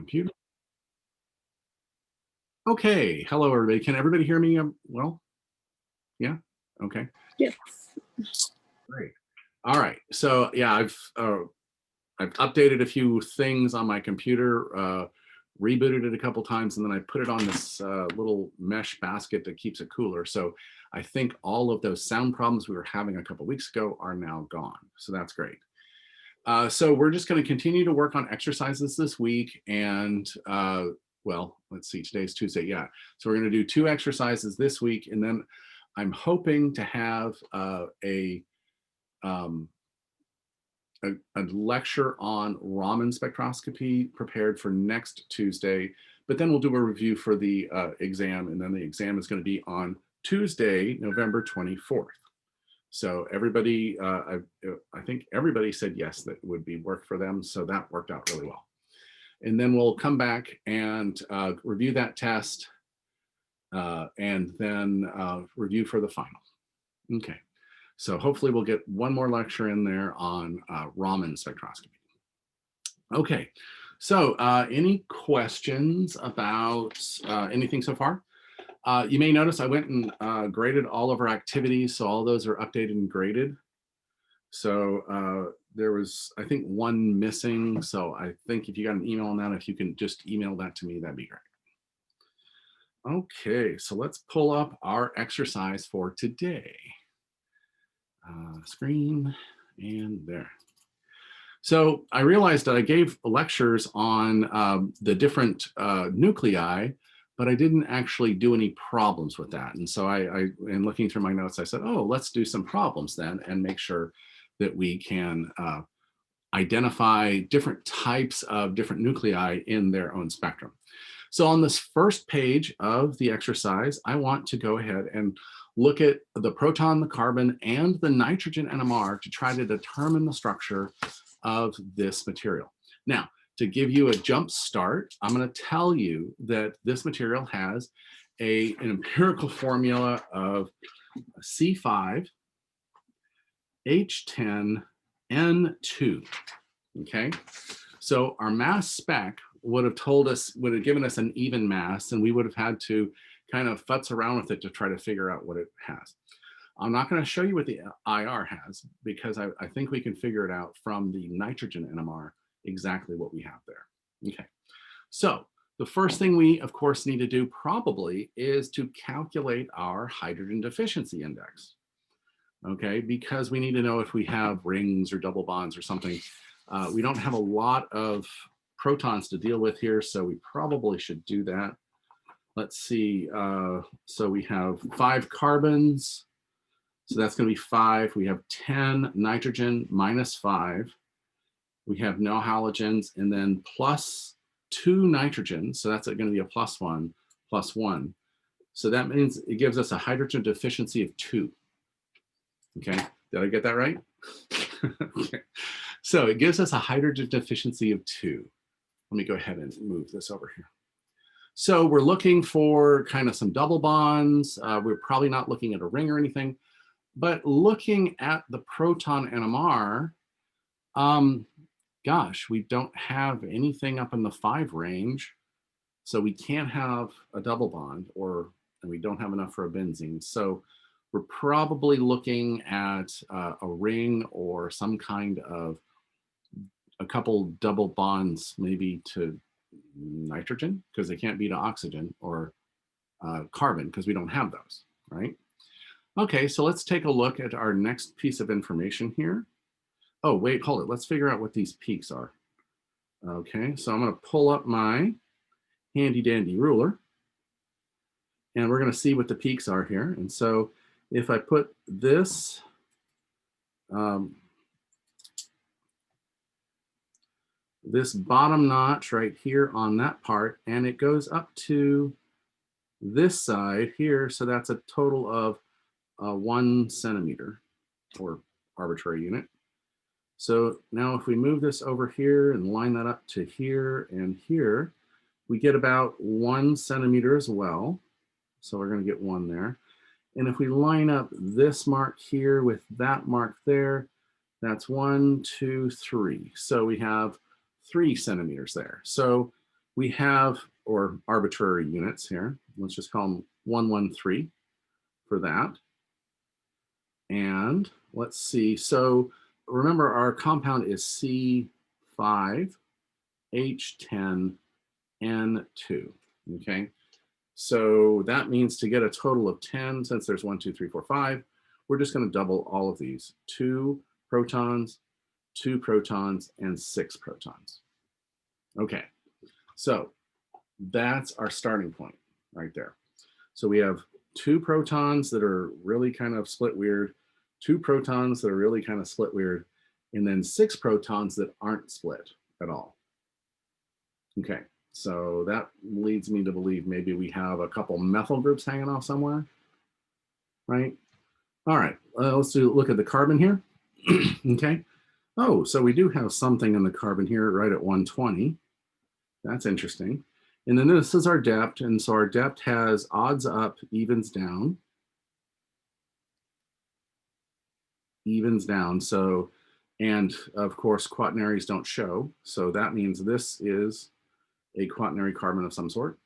computer. Okay, hello everybody. Can everybody hear me well? Yeah, okay, Yes. great. All right, so yeah, I've updated a few things on my computer, rebooted it a couple times, and then I put it on this little mesh basket that keeps it cooler. So I think all of those sound problems we were having a couple weeks ago are now gone. So that's great. So we're just going to continue to work on exercises this week. And well, let's see, today's Tuesday. Yeah. So we're going to do 2 exercises this week. And then I'm hoping to have a lecture on Raman spectroscopy prepared for next Tuesday. But then we'll do a review for the exam. And then the exam is going to be on Tuesday, November 24th. So everybody, I think everybody said yes, that would be work for them. So that worked out really well. And then we'll come back and review that test and then review for the final. Okay, so hopefully we'll get one more lecture in there on Raman spectroscopy. Okay, so any questions about anything so far? You may notice I went and graded all of our activities, so all those are updated and graded. So there was, I think, one missing. So I think if you got an email on that, if you can just email that to me, that'd be great. Okay, so let's pull up our exercise for today. Screen and there. So I realized that I gave lectures on the different nuclei, but I didn't actually do any problems with that. And so in looking through my notes, I said, oh, let's do some problems then and make sure that we can identify different types of different nuclei in their own spectrum. So on this first page of the exercise, I want to go ahead and look at the proton, the carbon, and the nitrogen NMR to try to determine the structure of this material. Now, to give you a jump start, I'm going to tell you that this material has an empirical formula of C5, H10, N2. Okay, so our mass spec would have given us an even mass, and we would have had to kind of futz around with it to try to figure out what it has. I'm not going to show you what the IR has because I think we can figure it out from the nitrogen NMR exactly what we have there. Okay, so the first thing we of course need to do probably is to calculate our hydrogen deficiency index. Okay, because we need to know if we have rings or double bonds or something. We don't have a lot of protons to deal with here, so we probably should do that. Let's see, so we have 5 carbons, so that's going to be 5. We have 10 nitrogen minus 5. We have no halogens, and then plus 2 nitrogen, so that's going to be a plus 1, plus 1. So that means it gives us a hydrogen deficiency of 2. Okay, did I get that right? Okay. So it gives us a hydrogen deficiency of 2. Let me go ahead and move this over here. So we're looking for kind of some double bonds. We're probably not looking at a ring or anything, but looking at the proton NMR, gosh, we don't have anything up in the 5 range. So we can't have a double bond, and we don't have enough for a benzene. So we're probably looking at a ring or some kind of a couple double bonds, maybe to nitrogen, because they can't be to oxygen, or carbon, because we don't have those, right? Okay, so let's take a look at our next piece of information here. Oh, wait, hold it. Let's figure out what these peaks are. Okay, so I'm going to pull up my handy dandy ruler, and we're going to see what the peaks are here. And so if I put this this bottom notch right here on that part, and it goes up to this side here, so that's a total of 1 centimeter, or arbitrary unit. So now if we move this over here and line that up to here and here, we get about 1 centimeter as well. So we're going to get 1 there. And if we line up this mark here with that mark there, that's 1, 2, 3. So we have 3 centimeters there. So we have, or arbitrary units here, let's just call them 113 for that. And let's see, so remember our compound is C5H10N2, okay? So that means to get a total of 10, since there's 1, 2, 3, 4, 5, we're just going to double all of these. 2 protons, 2 protons, and 6 protons. Okay, so that's our starting point right there. So we have 2 protons that are really kind of split weird, 2 protons that are really kind of split weird, and then 6 protons that aren't split at all. Okay, so that leads me to believe maybe we have a couple methyl groups hanging off somewhere, right? All right, let's look at the carbon here. Okay, oh, so we do have something in the carbon here right at 120. That's interesting. And then this is our depth, and so our depth has odds up, evens down. Evens down, so, and of course quaternaries don't show, so that means this is a quaternary carbon of some sort.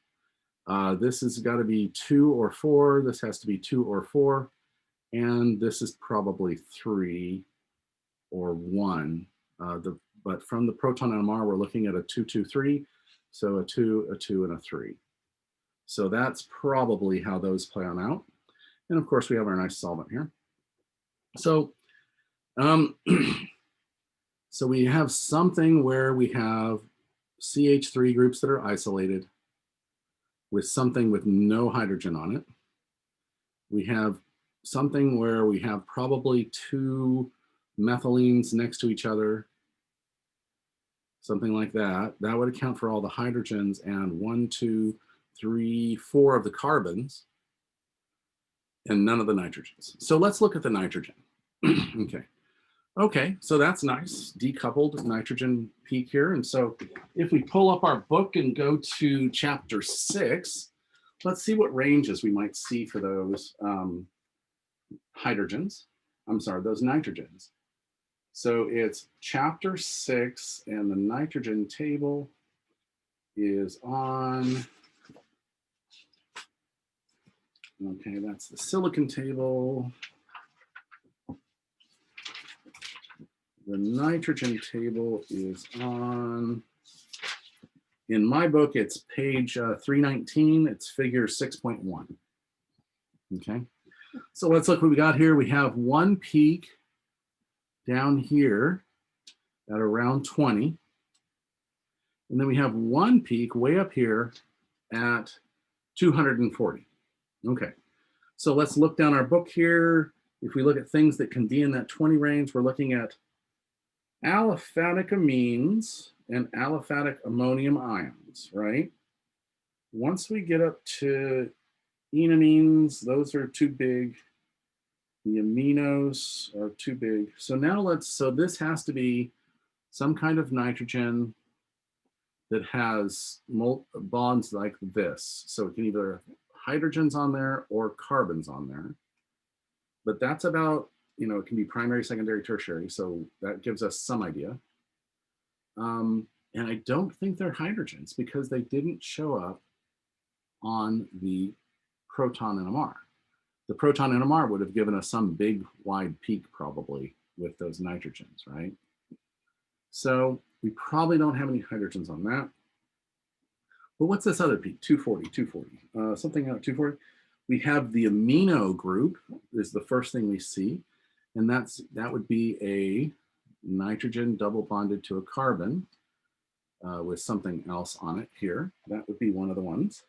This has got to be 2 or 4, this has to be 2 or 4, and this is probably 3 or 1. But from the Proton Nmr, we're looking at a 2, 2, 3, so a 2, a 2, and a 3. So that's probably how those play on out. And of course, we have our nice solvent here. So, so we have something where we have CH3 groups that are isolated with something with no hydrogen on it. We have something where we have probably 2 methylenes next to each other, something like that. That would account for all the hydrogens and 1, 2, 3, 4 of the carbons and none of the nitrogens. So let's look at the nitrogen. Okay, so that's nice, decoupled nitrogen peak here. And so if we pull up our book and go to chapter 6, let's see what ranges we might see for those hydrogens. I'm sorry, those nitrogens. So it's chapter 6, and the nitrogen table is on, okay, that's the silicon table. The nitrogen table is on, in my book, it's page 319, it's figure 6.1. Okay, so let's look what we got here. We have one peak down here at around 20. And then we have one peak way up here at 240. Okay, so let's look down our book here. If we look at things that can be in that 20 range, we're looking at aliphatic amines and aliphatic ammonium ions, right? Once we get up to enamines, those are too big. The aminos are too big. So now so this has to be some kind of nitrogen that has bonds like this. So it can either have hydrogens on there or carbons on there. But that's about, it can be primary, secondary, tertiary. So that gives us some idea. And I don't think they're hydrogens because they didn't show up on the Proton Nmr. The Proton Nmr would have given us some big wide peak probably with those nitrogens, right? So we probably don't have any hydrogens on that. But what's this other peak? 240, 240, something out 240. We have the amino group is the first thing we see. And that would be a nitrogen double bonded to a carbon with something else on it here. That would be one of the ones.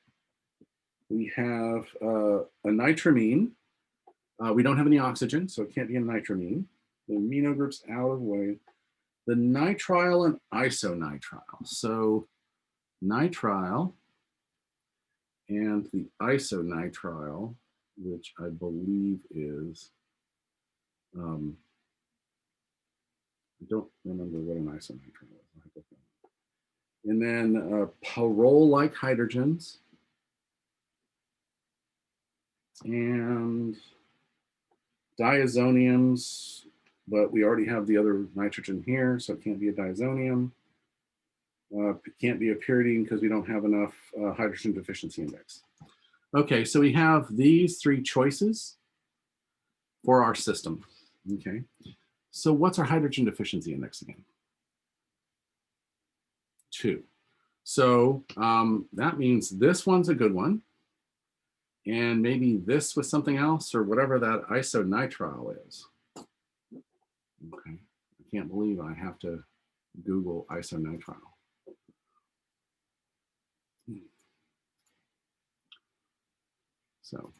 We have a nitramine. We don't have any oxygen, so it can't be a nitramine. The amino group's out of the way. The nitrile and isonitrile. So nitrile and the isonitrile, which I believe is, I don't remember what an isonitrile is. And then pyrrole-like hydrogens. And diazoniums, but we already have the other nitrogen here, so it can't be a diazonium. Can't be a pyridine because we don't have enough hydrogen deficiency index. Okay, so we have these three choices for our system. Okay, so what's our hydrogen deficiency index again? 2. So that means this one's a good one. And maybe this was something else or whatever that isonitrile is. Okay, I can't believe I have to Google isonitrile. So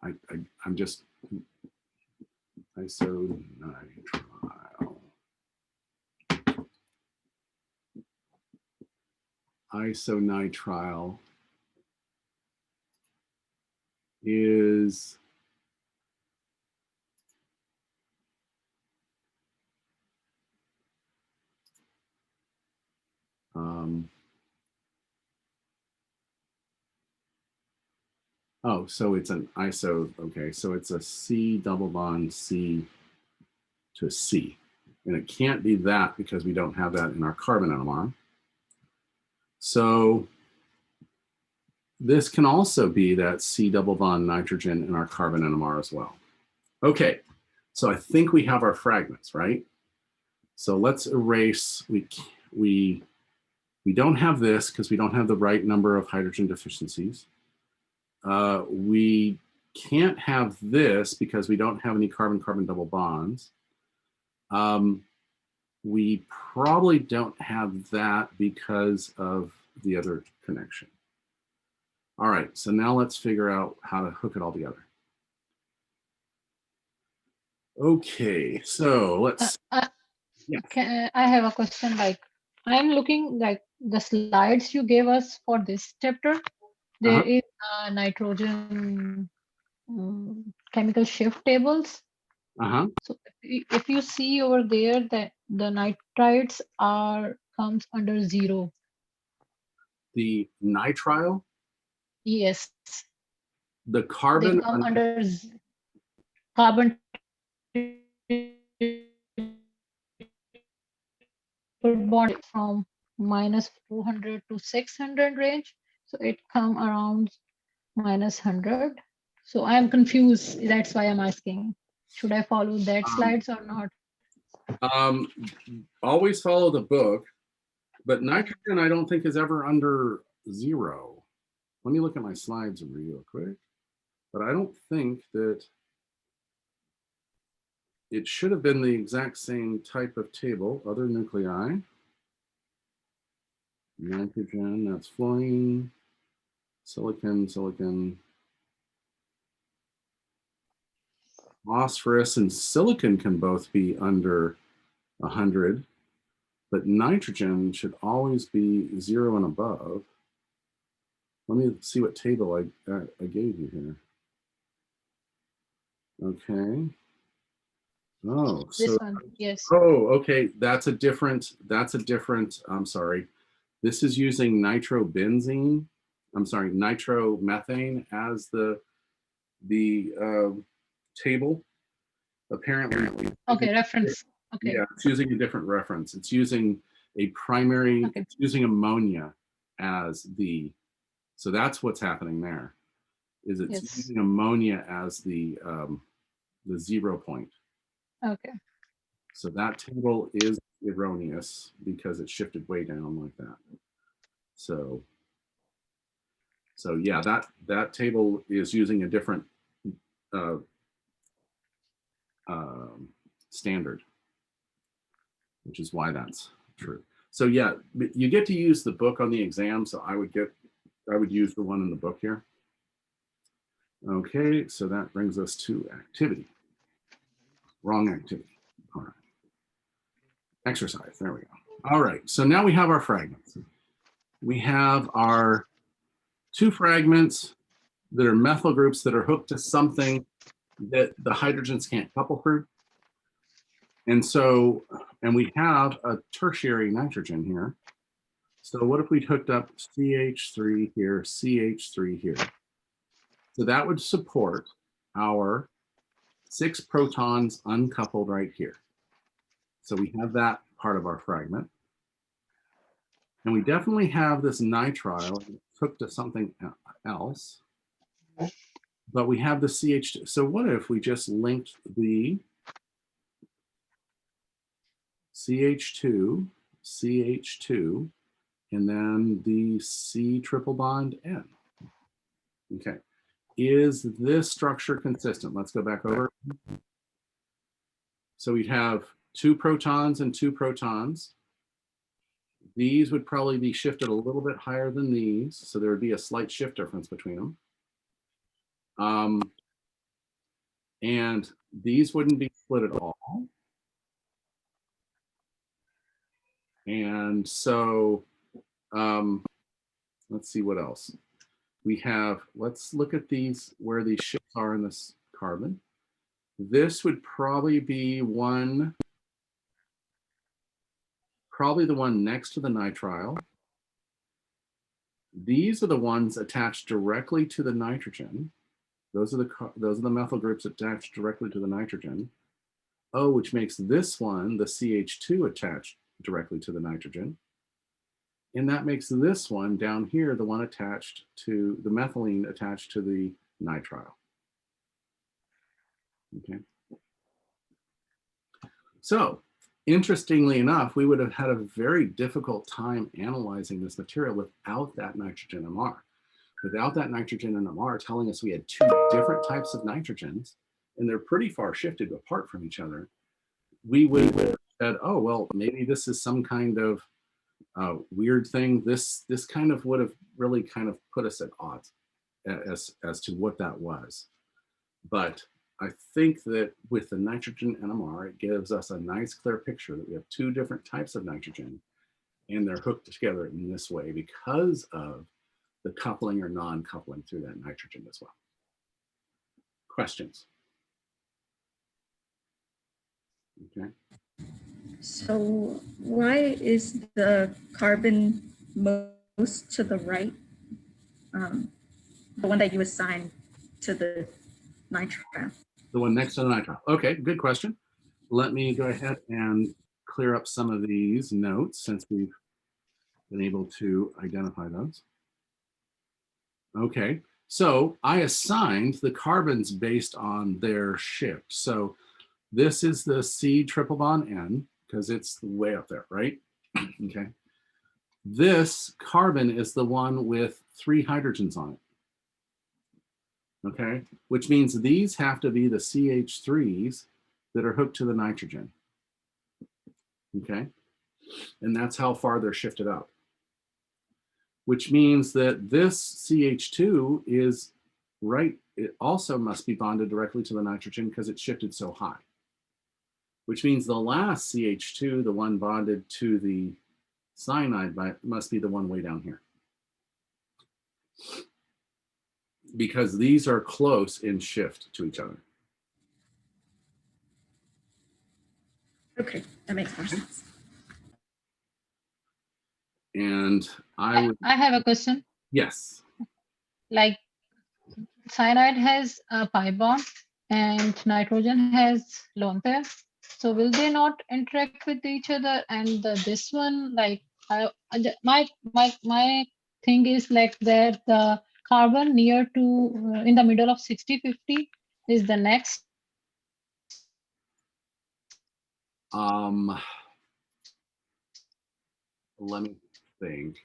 I'm just isonitrile. Isonitrile is oh, so it's an iso, okay, so it's a C double bond C to C. And it can't be that because we don't have that in our carbon NMR. So this can also be that C double bond nitrogen in our carbon NMR as well. Okay, so I think we have our fragments, right? So let's erase, we don't have this because we don't have the right number of hydrogen deficiencies. We can't have this because we don't have any carbon-carbon double bonds. We probably don't have that because of the other connection. All right, so now let's figure out how to hook it all together. Okay, so let's. Yeah. I have a question. Like, I'm looking like the slides you gave us for this chapter. There is nitrogen chemical shift tables. So if you see over there that the nitrites comes under 0. The nitrile? Yes. The carbon? They come under carbon bond from -400 to 600 range. So it come around -100. So I'm confused. That's why I'm asking. Should I follow that slides or not? Always follow the book, but nitrogen I don't think is ever under 0. Let me look at my slides real quick. But I don't think that it should have been the exact same type of table, other nuclei. Nitrogen, that's fluorine, silicon, phosphorus and silicon can both be under 100, but nitrogen should always be 0 and above. Let me see what table I gave you here. Okay. Oh, so this one, yes. Oh, okay. That's a different, I'm sorry. This is using nitrobenzene. I'm sorry, nitromethane as the table. Apparently. Okay, reference. Okay. Yeah, it's using a different reference. It's using a primary, okay. It's using ammonia as so that's what's happening there, is it's using ammonia as the 0 point. Okay. So that table is erroneous because it shifted way down like that. So yeah, that table is using a different standard, which is why that's true. So yeah, you get to use the book on the exam. So I would use the one in the book here. Okay, so that brings us to activity. Wrong activity. All right. Exercise, there we go. All right, so now we have our fragments. We have our 2 fragments that are methyl groups that are hooked to something that the hydrogens can't couple through. And so, and we have a tertiary nitrogen here. So what if we hooked up CH3 here, CH3 here? So that would support our 6 protons uncoupled right here. So we have that part of our fragment. And we definitely have this nitrile hooked to something else, but we have the CH2. So what if we just linked the CH2, CH2, and then the C triple bond N? Okay. Is this structure consistent? Let's go back over. So we'd have 2 protons and 2 protons. These would probably be shifted a little bit higher than these, so there would be a slight shift difference between them. And these wouldn't be split at all. And so let's see what else. We have, let's look at these, where these shifts are in this carbon. This would probably be probably the one next to the nitrile. These are the ones attached directly to the nitrogen. Those are the methyl groups attached directly to the nitrogen. Oh, which makes this one, the CH2, attached directly to the nitrogen. And that makes this one down here, the one attached to the methylene attached to the nitrile. Okay. So interestingly enough, we would have had a very difficult time analyzing this material without that nitrogen NMR. Without that nitrogen NMR telling us we had 2 different types of nitrogens, and they're pretty far shifted apart from each other, we would have said, oh, well, maybe this is some kind of weird thing. This kind of would have really kind of put us at odds as to what that was. But I think that with the nitrogen NMR, it gives us a nice clear picture that we have 2 different types of nitrogen, and they're hooked together in this way because of the coupling or non-coupling through that nitrogen as well. Questions? Okay. So why is the carbon most to the right, the one that you assigned to the nitrile? The one next to the nitrile. Okay, good question. Let me go ahead and clear up some of these notes since we've been able to identify those. Okay, so I assigned the carbons based on their shift. So this is the C triple bond N because it's way up there, right? Okay. This carbon is the one with 3 hydrogens on it. Okay, which means these have to be the CH3s that are hooked to the nitrogen. Okay, and that's how far they're shifted up. Which means that this CH2 is right, it also must be bonded directly to the nitrogen because it's shifted so high. Which means the last CH2, the one bonded to the cyanide, must be the one way down here. Because these are close in shift to each other. Okay, that makes more sense. And I have a question. Yes. Like cyanide has a pi bond and nitrogen has lone pair. So will they not interact with each other? And this one, like my thing is like that the carbon near to in the middle of 60-50 is the next. Let me think.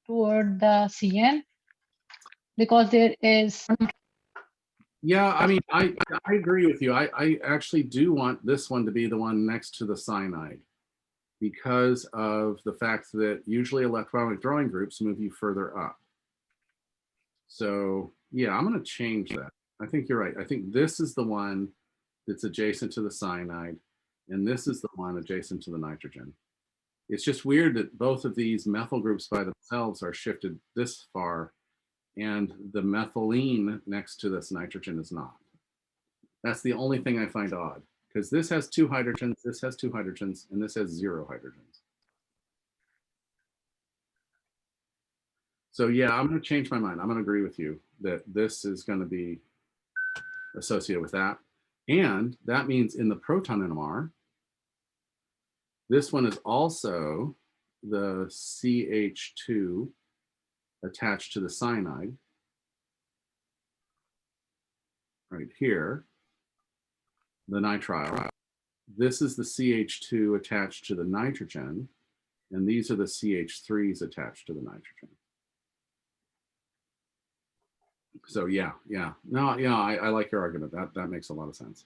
Toward the CN, because there is. Yeah, I mean, I agree with you. I actually do want this one to be the one next to the cyanide because of the fact that usually electronic drawing groups move you further up. So yeah, I'm going to change that. I think you're right. I think this is the one that's adjacent to the cyanide, and this is the one adjacent to the nitrogen. It's just weird that both of these methyl groups by themselves are shifted this far, and the methylene next to this nitrogen is not. That's the only thing I find odd, because this has 2 hydrogens, this has 2 hydrogens, and this has 0 hydrogens. So yeah, I'm going to change my mind. I'm going to agree with you that this is going to be associated with that. And that means in the proton NMR, this one is also the CH2 attached to the cyanide right here, the nitrile. This is the CH2 attached to the nitrogen, and these are the CH3s attached to the nitrogen. So yeah, no, I like your argument. That makes a lot of sense.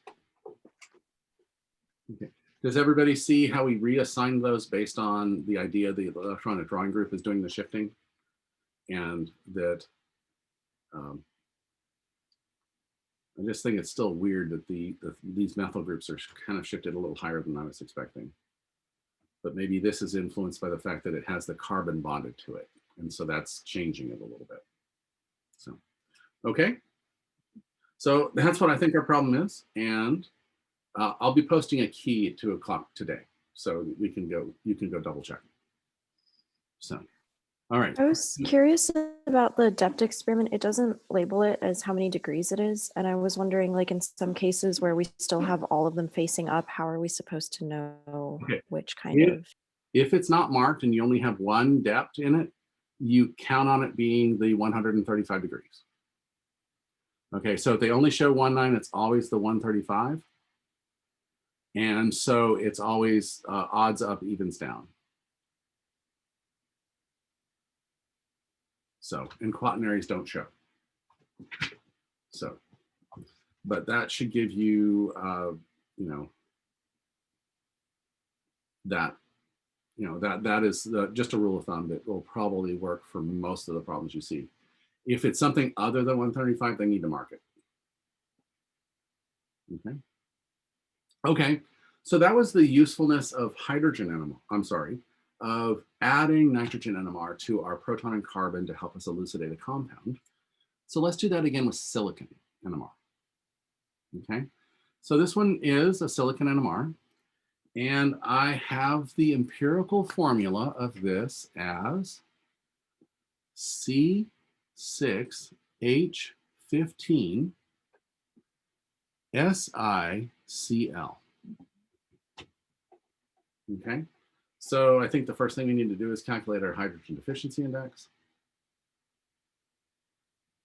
Okay. Does everybody see how we reassign those based on the idea the electronic drawing group is doing the shifting, and that I just think it's still weird that these methyl groups are kind of shifted a little higher than I was expecting. But maybe this is influenced by the fact that it has the carbon bonded to it. And so that's changing it a little bit. So, okay. So that's what I think our problem is. And I'll be posting a key at 2 o'clock today. So you can go double check. So, all right. I was curious about the depth experiment. It doesn't label it as how many degrees it is. And I was wondering, like in some cases where we still have all of them facing up, how are we supposed to know which kind of? If it's not marked and you only have one depth in it, you count on it being the 135 degrees. Okay, so if they only show 19, it's always the 135. And so it's always odds up, evens down. So, and quaternaries don't show. So, but that should give you, that is just a rule of thumb that will probably work for most of the problems you see. If it's something other than 135, they need to mark it. Okay. Okay. So that was the usefulness of hydrogen NMR. Of adding nitrogen NMR to our proton and carbon to help us elucidate a compound. So let's do that again with silicon NMR. Okay. So this one is a silicon NMR. And I have the empirical formula of this as C6H15 SiCl. Okay, so I think the first thing we need to do is calculate our hydrogen deficiency index.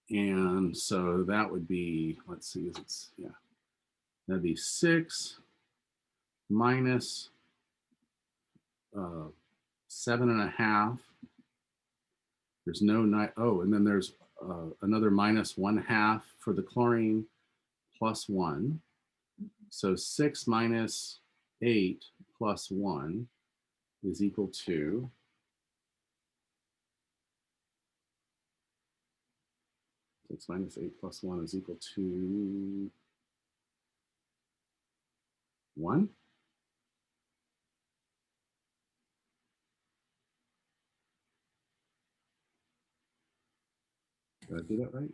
And so that would be, let's see, that'd be 6 minus 7.5. There's no and then there's another minus 1/2 for the chlorine plus 1. So 6 minus 8 plus 1 is equal to 6 minus 8 plus 1 is equal to 1. Did I do that right?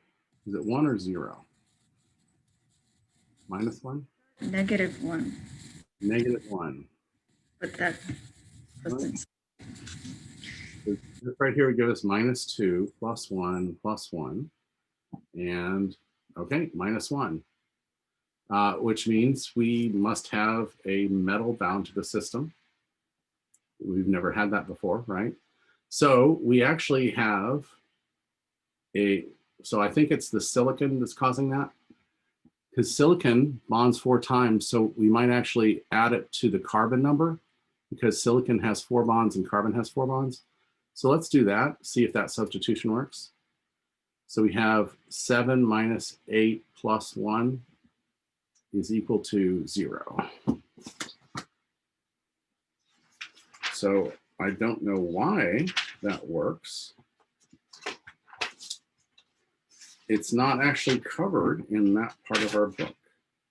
Is it 1 or 0? Minus 1? -1. -1. But that doesn't. This right here would give us -2 plus 1 plus 1. And okay, -1. Which means we must have a metal bound to the system. We've never had that before, right? So we actually have so I think it's the silicon that's causing that, because silicon bonds 4 times. So we might actually add it to the carbon number, because silicon has 4 bonds and carbon has 4 bonds. So let's do that, see if that substitution works. So we have 7 minus 8 plus 1 is equal to 0. So I don't know why that works. It's not actually covered in that part of our book.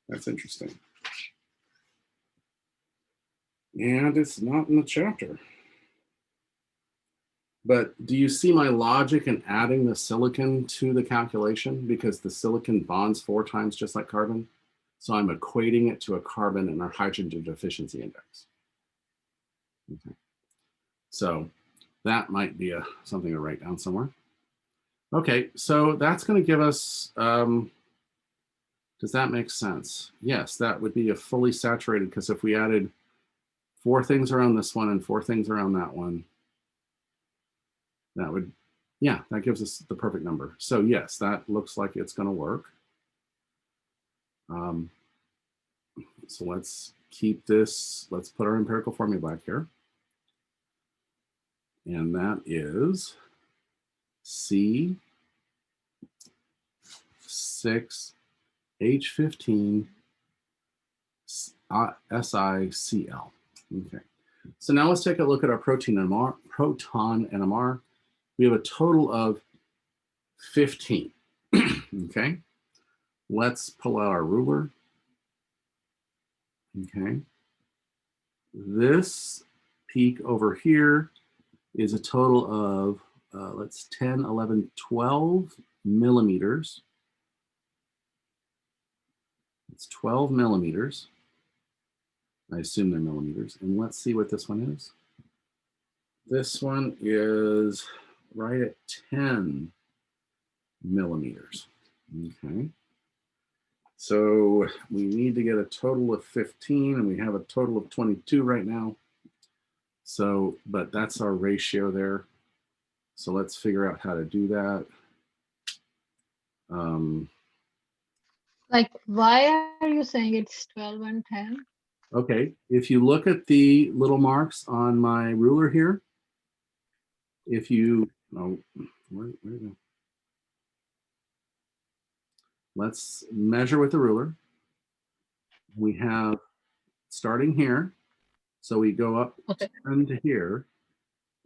That's interesting. And it's not in the chapter. But do you see my logic in adding the silicon to the calculation? Because the silicon bonds 4 times just like carbon. So I'm equating it to a carbon in our hydrogen deficiency index. Okay. So that might be something to write down somewhere. Okay, so that's going to give us, does that make sense? Yes, that would be a fully saturated, because if we added 4 things around this one and 4 things around that one, that would, yeah, that gives us the perfect number. So yes, that looks like it's going to work. So let's keep this, let's put our empirical formula back here. And that is C6H15 SiCl. Okay. So now let's take a look at our proton NMR. We have a total of 15. Okay. Let's pull out our ruler. Okay. This peak over here is a total of, let's 10, 11, 12 millimeters. It's 12 millimeters. I assume they're millimeters. And let's see what this one is. This one is right at 10 millimeters. Okay. So we need to get a total of 15, and we have a total of 22 right now. So, but that's our ratio there. So let's figure out how to do that. Like, why are you saying it's 12 and 10? Okay, if you look at the little marks on my ruler here, if you, oh, where you go? Let's measure with the ruler. We have starting here, so we go up Okay. 10 to here,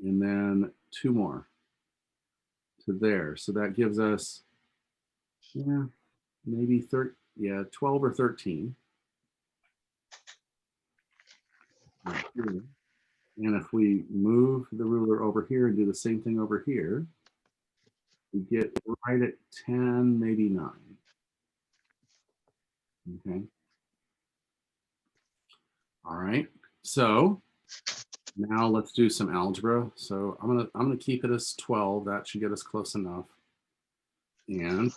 and then 2 more to there. So that gives us, yeah, maybe 12 or 13. And if we move the ruler over here and do the same thing over here, we get right at 10, maybe 9. Okay. All right. So now let's do some algebra. So I'm gonna keep it as 12. That should get us close enough. And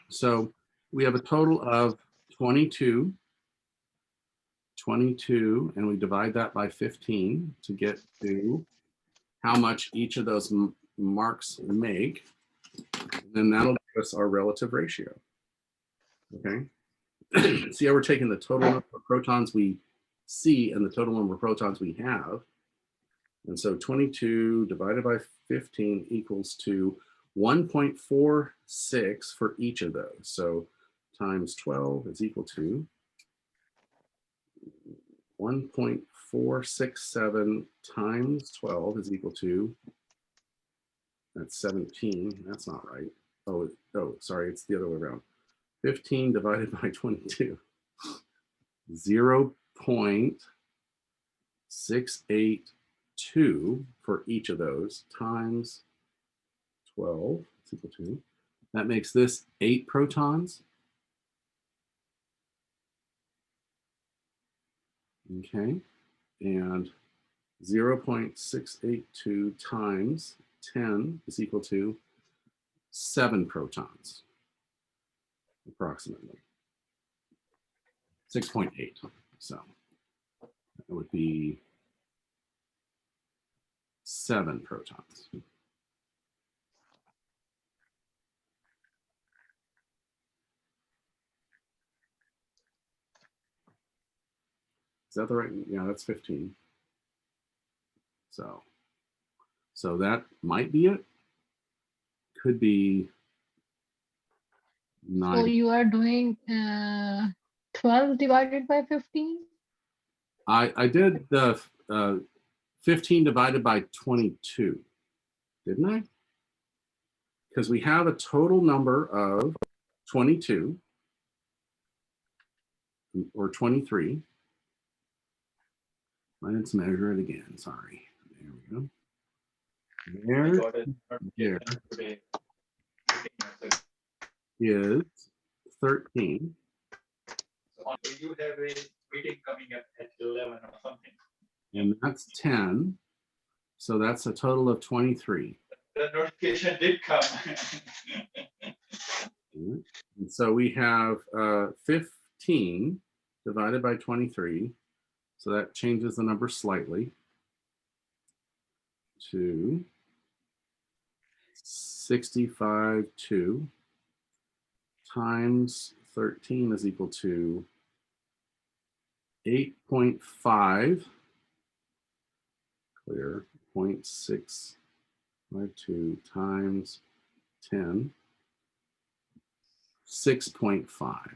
so we have a total of 22, and we divide that by 15 to get to how much each of those marks make. And then that'll give us our relative ratio. Okay. See how we're taking the total number of protons we see and the total number of protons we have. And so 22 divided by 15 equals to 1.46 for each of those. So times 12 is equal to 1.467 times 12 is equal to, that's 17. That's not right. Oh, sorry, it's the other way around. 15 divided by 22. 0.682 for each of those times 12 is equal to, that makes this 8 protons. Okay, and 0.682 times 10 is equal to 7 protons, approximately. 6.8. So that would be 7 protons. Is that the right? Yeah, that's 15. So that might be it. Could be 9. So you are doing 12 divided by 15? I did the 15 divided by 22, didn't I? Because we have a total number of 22 or 23. Let's measure it again. Sorry. There we go. There is 13. You have a meeting coming up at 11 or something. And that's 10. So that's a total of 23. The notification did come. And so we have 15 divided by 23. So that changes the number slightly to 65, 2 times 13 is equal to 8.5, clear, 0.652 times 10, 6.5.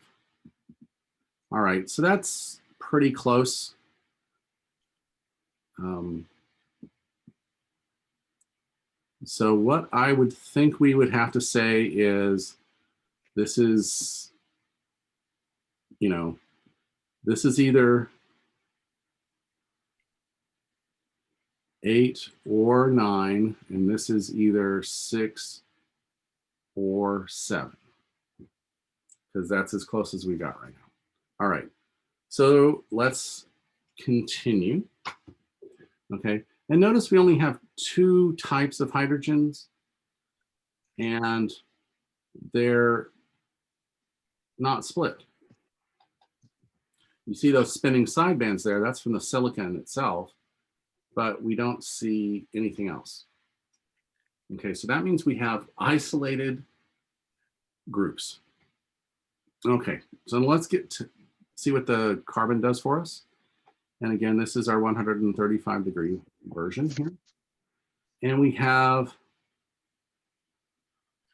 All right, so that's pretty close. So what I would think we would have to say is this is, you know, this is either 8 or 9, and this is either 6 or 7, because that's as close as we got right now. All right, so let's continue. Okay, and notice we only have 2 types of hydrogens, and they're not split. You see those spinning sidebands there, that's from the silicon itself, but we don't see anything else. Okay, so that means we have isolated groups. Okay, so let's get to see what the carbon does for us. And again, this is our 135-degree version here. And we have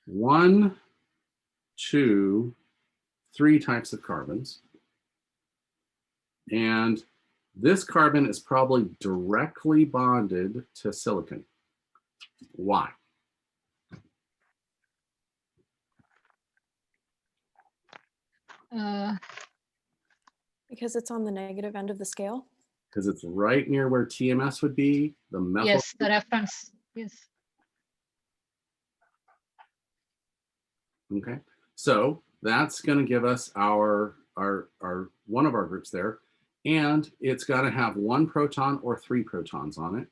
1, 2, 3 types of carbons. And this carbon is probably directly bonded to silicon. Why? Because it's on the negative end of the scale. Because it's right near where TMS would be, the methyl. Yes, the reference. Yes. Okay, so that's going to give us our one of our groups there, and it's got to have 1 proton or 3 protons on it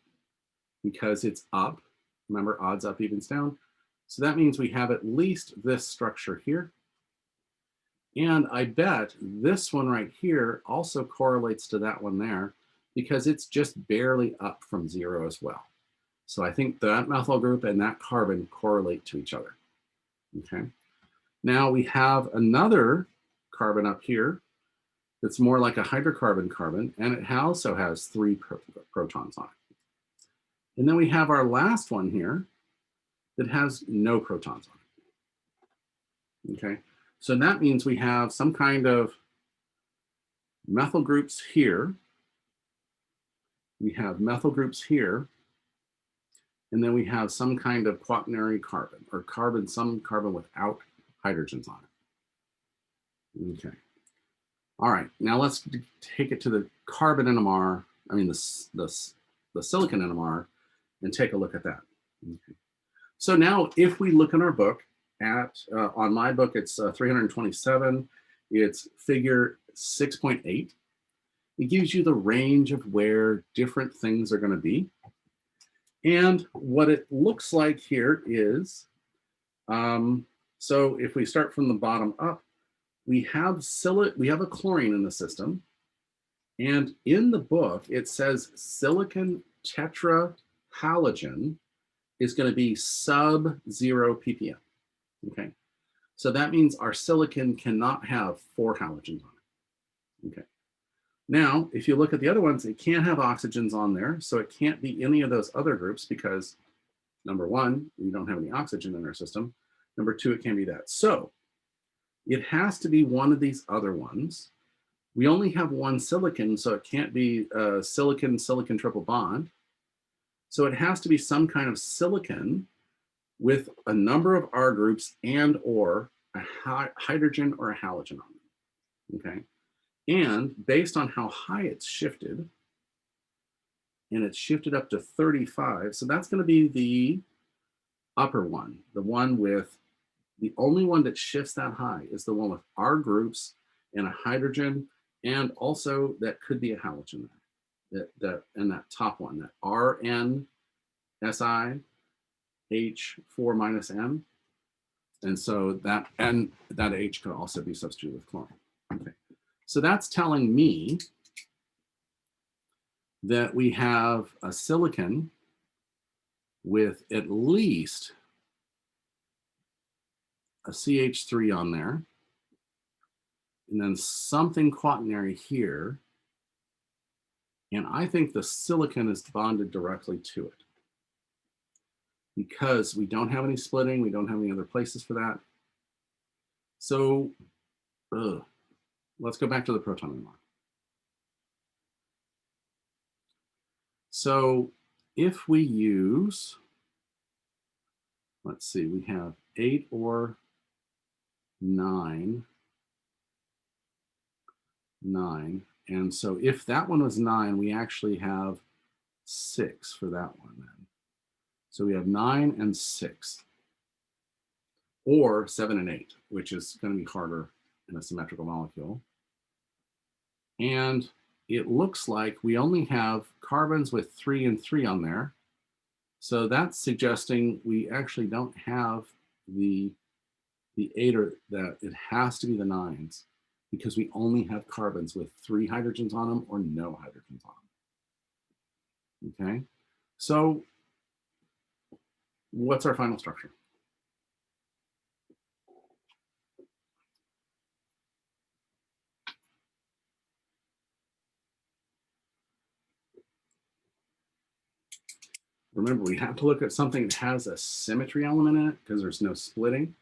because it's up. Remember, odds up, evens down. So that means we have at least this structure here. And I bet this one right here also correlates to that one there because it's just barely up from 0 as well. So I think that methyl group and that carbon correlate to each other. Okay. Now we have another carbon up here that's more like a hydrocarbon carbon, and it also has 3 protons on it. And then we have our last one here that has no protons on it. Okay, so that means we have some kind of methyl groups here. We have methyl groups here. And then we have some kind of quaternary carbon, or carbon, some carbon without hydrogens on it. Okay. All right, now let's take it to the carbon NMR, I mean the silicon NMR, and take a look at that. Okay. So now if we look in our book at, on my book, it's 327, it's figure 6.8. It gives you the range of where different things are going to be. And what it looks like here is, so if we start from the bottom up, we have a chlorine in the system. And in the book, it says silicon tetrahalogen is going to be sub-0 ppm. Okay, so that means our silicon cannot have 4 halogens on it. Okay. Now, if you look at the other ones, it can't have oxygens on there, so it can't be any of those other groups because, number 1, we don't have any oxygen in our system. Number 2, it can't be that. So it has to be one of these other ones. We only have 1 silicon, so it can't be silicon-silicon triple bond. So it has to be some kind of silicon with a number of R groups and or a hydrogen or a halogen on them. Okay. And based on how high it's shifted, and it's shifted up to 35, so that's going to be the upper one, the one with, the only one that shifts that high is the one with R groups and a hydrogen, and also that could be a halogen there. And that top one, that RN SI H4 minus M. And so that, and that H could also be substituted with chlorine. Okay. So that's telling me that we have a silicon with at least a CH3 on there, and then something quaternary here. And I think the silicon is bonded directly to it because we don't have any splitting. We don't have any other places for that. So let's go back to the proton NMR. So if we use, let's see, we have 8 or 9. And so if that one was 9, we actually have 6 for that one then. So we have 9 and 6, or 7 and 8, which is going to be harder in a symmetrical molecule. And it looks like we only have carbons with 3 and 3 on there. So that's suggesting we actually don't have the 8, or that it has to be the 9s, because we only have carbons with 3 hydrogens on them or no hydrogens on them. Okay, so what's our final structure? Remember, we have to look at something that has a symmetry element in it because there's no splitting.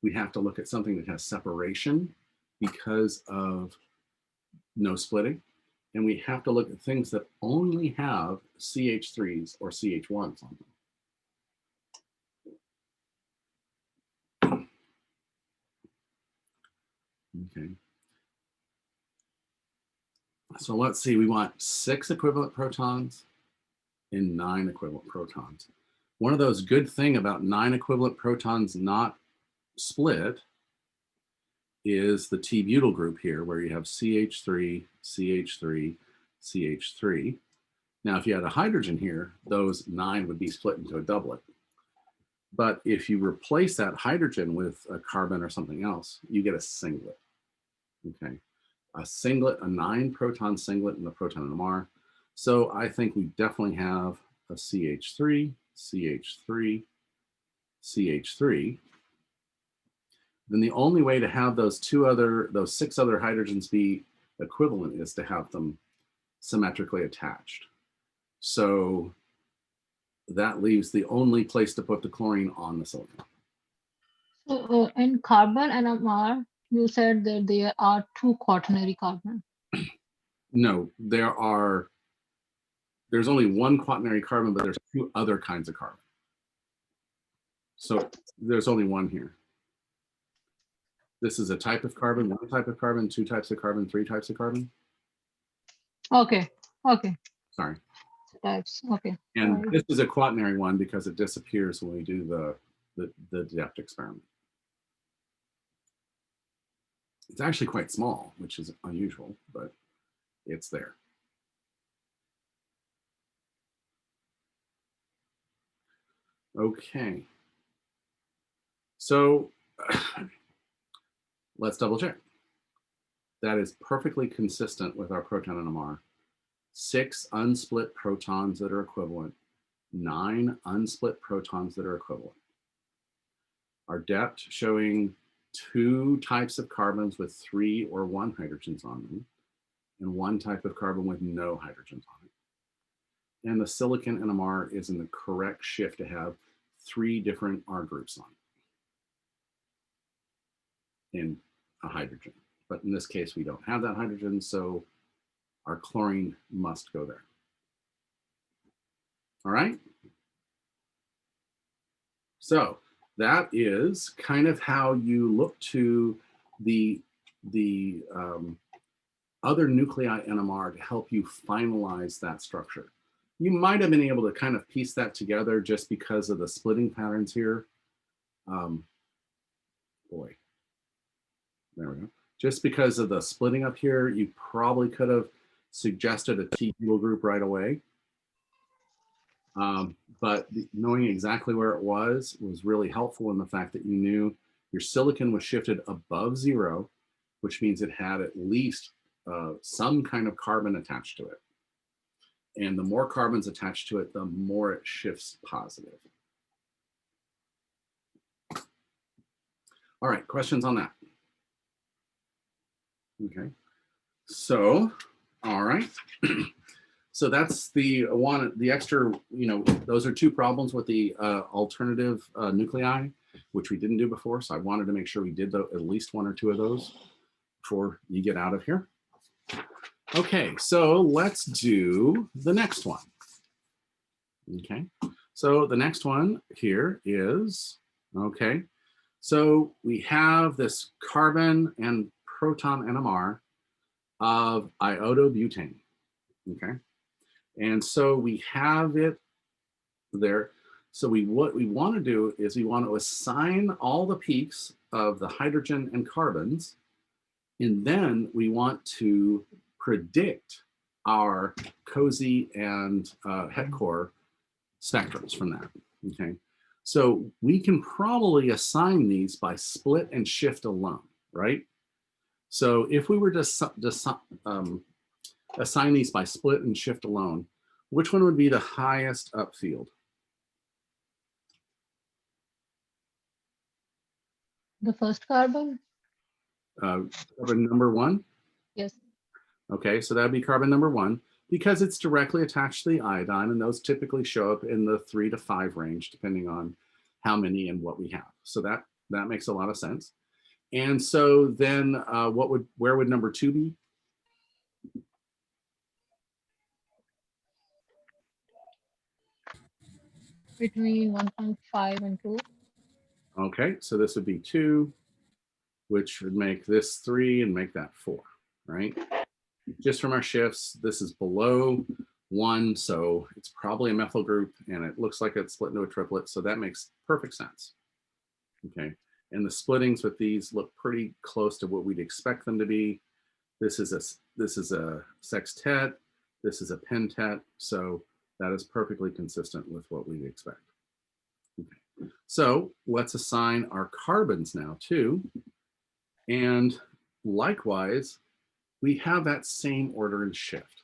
We have to look at something that has separation because of no splitting. And we have to look at things that only have CH3s or CH1s on them. Okay. So let's see, we want 6 equivalent protons and 9 equivalent protons. One of those good thing about 9 equivalent protons not split is the T-butyl group here, where you have CH3, CH3, CH3. Now, if you had a hydrogen here, those 9 would be split into a doublet. But if you replace that hydrogen with a carbon or something else, you get a singlet. Okay, a singlet, a 9 proton singlet in the Proton NMR. So I think we definitely have a CH3, CH3, CH3. Then the only way to have those 6 other hydrogens be equivalent is to have them symmetrically attached. So that leaves the only place to put the chlorine on the silicon. So in carbon NMR, you said that there are 2 quaternary carbon. No, there's only 1 quaternary carbon, but there's 2 other kinds of carbon. So there's only 1 here. This is a type of carbon, 1 type of carbon, 2 types of carbon, 3 types of carbon. Okay. Sorry. Types. Okay. And this is a quaternary one because it disappears when we do the depth experiment. It's actually quite small, which is unusual, but it's there. Okay. So let's double check. That is perfectly consistent with our Proton NMR. 6 unsplit protons that are equivalent, 9 unsplit protons that are equivalent. Our depth showing 2 types of carbons with 3 or 1 hydrogens on them, and 1 type of carbon with no hydrogens on it. And the silicon NMR is in the correct shift to have 3 different R groups on it and a hydrogen. But in this case, we don't have that hydrogen, so our chlorine must go there. All right. So that is kind of how you look to the other nuclei NMR to help you finalize that structure. You might have been able to kind of piece that together just because of the splitting patterns here. Boy, there we go. Just because of the splitting up here, you probably could have suggested a T-butyl group right away. But knowing exactly where it was really helpful in the fact that you knew your silicon was shifted above 0, which means it had at least some kind of carbon attached to it. And the more carbons attached to it, the more it shifts positive. All right, questions on that? Okay, so, all right. So that's the one, the extra, those are two problems with the alternative nuclei, which we didn't do before. So I wanted to make sure we did at least one or two of those before you get out of here. Okay, so let's do the next one. Okay, so the next one here is, okay, so we have this carbon and proton NMR of iodobutane. Okay, and so we have it there. So what we want to do is we want to assign all the peaks of the hydrogen and carbons, and then we want to predict our COSY and het core spectrums from that. Okay, so we can probably assign these by split and shift alone, right? So if we were to assign these by split and shift alone, which one would be the highest upfield? The first carbon? Carbon number 1? Yes. Okay, so that'd be carbon number 1 because it's directly attached to the iodine, and those typically show up in the 3 to 5 range, depending on how many and what we have. So that makes a lot of sense. And so then where would number 2 be? Between 1.5 and 2. Okay, so this would be 2, which would make this 3 and make that 4, right? Just from our shifts, this is below 1, so it's probably a methyl group, and it looks like it's split into a triplet, so that makes perfect sense. Okay, and the splittings with these look pretty close to what we'd expect them to be. This is a sextet, this is a pentet, so that is perfectly consistent with what we'd expect. Okay. So let's assign our carbons now too, and likewise, we have that same order and shift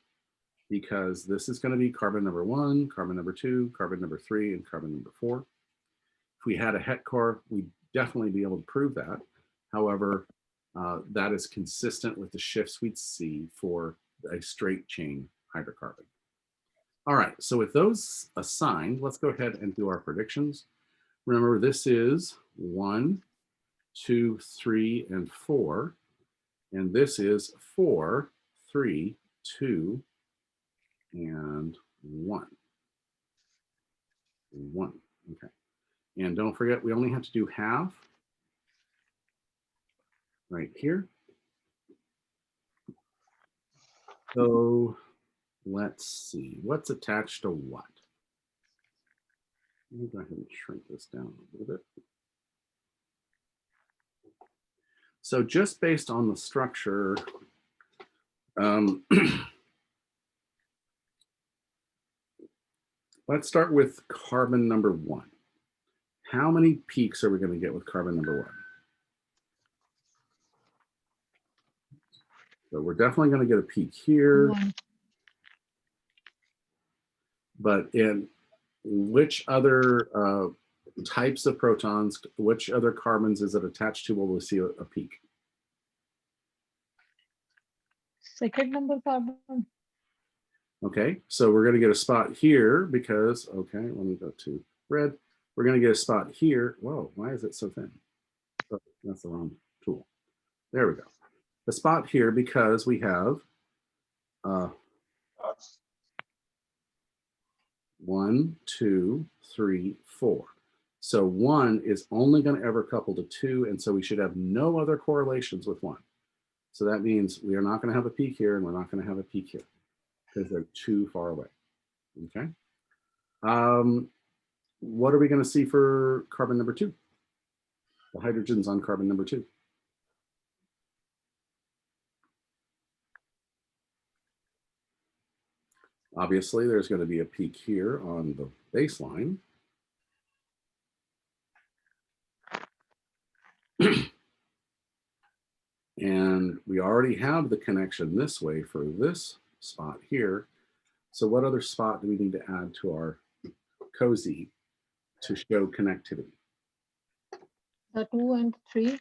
because this is going to be carbon number 1, carbon number 2, carbon number 3, and carbon number 4. If we had a het core, we'd definitely be able to prove that. However, that is consistent with the shifts we'd see for a straight chain hydrocarbon. All right, so with those assigned, let's go ahead and do our predictions. Remember, this is 1, 2, 3, and 4. And this is 4, 3, 2, and 1. 1, okay. And don't forget, we only have to do half right here. So let's see, what's attached to what? Let me go ahead and shrink this down a little bit. So just based on the structure, let's start with carbon number 1. How many peaks are we going to get with carbon number 1? So we're definitely going to get a peak here. 1. But in which other types of protons, which other carbons is it attached to? Will we see a peak? Second number carbon. Okay, so we're going to get a spot here because, okay, let me go to red. We're going to get a spot here. Whoa, why is it so thin? Oh, that's the wrong tool. There we go. The spot here because we have 1, 2, 3, 4. So 1 is only going to ever couple to 2, and so we should have no other correlations with 1. So that means we are not going to have a peak here, and we're not going to have a peak here because they're too far away. Okay. What are we going to see for carbon number 2? The hydrogens on carbon number 2. Obviously, there's going to be a peak here on the baseline. And we already have the connection this way for this spot here. So what other spot do we need to add to our COSY to show connectivity? The 2 and 3.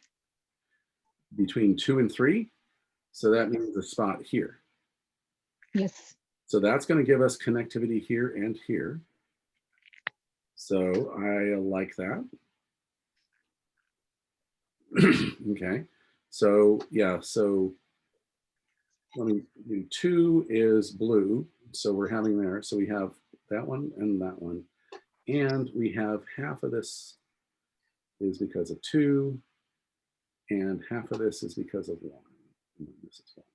between 2 and 3. So that means the spot here. Yes. So that's going to give us connectivity here and here. So I like that. Okay. So yeah, so let me do 2 is blue. So we're having there. So we have that one and that one. And we have half of this is because of 2. And half of this is because of 1. And this is 1.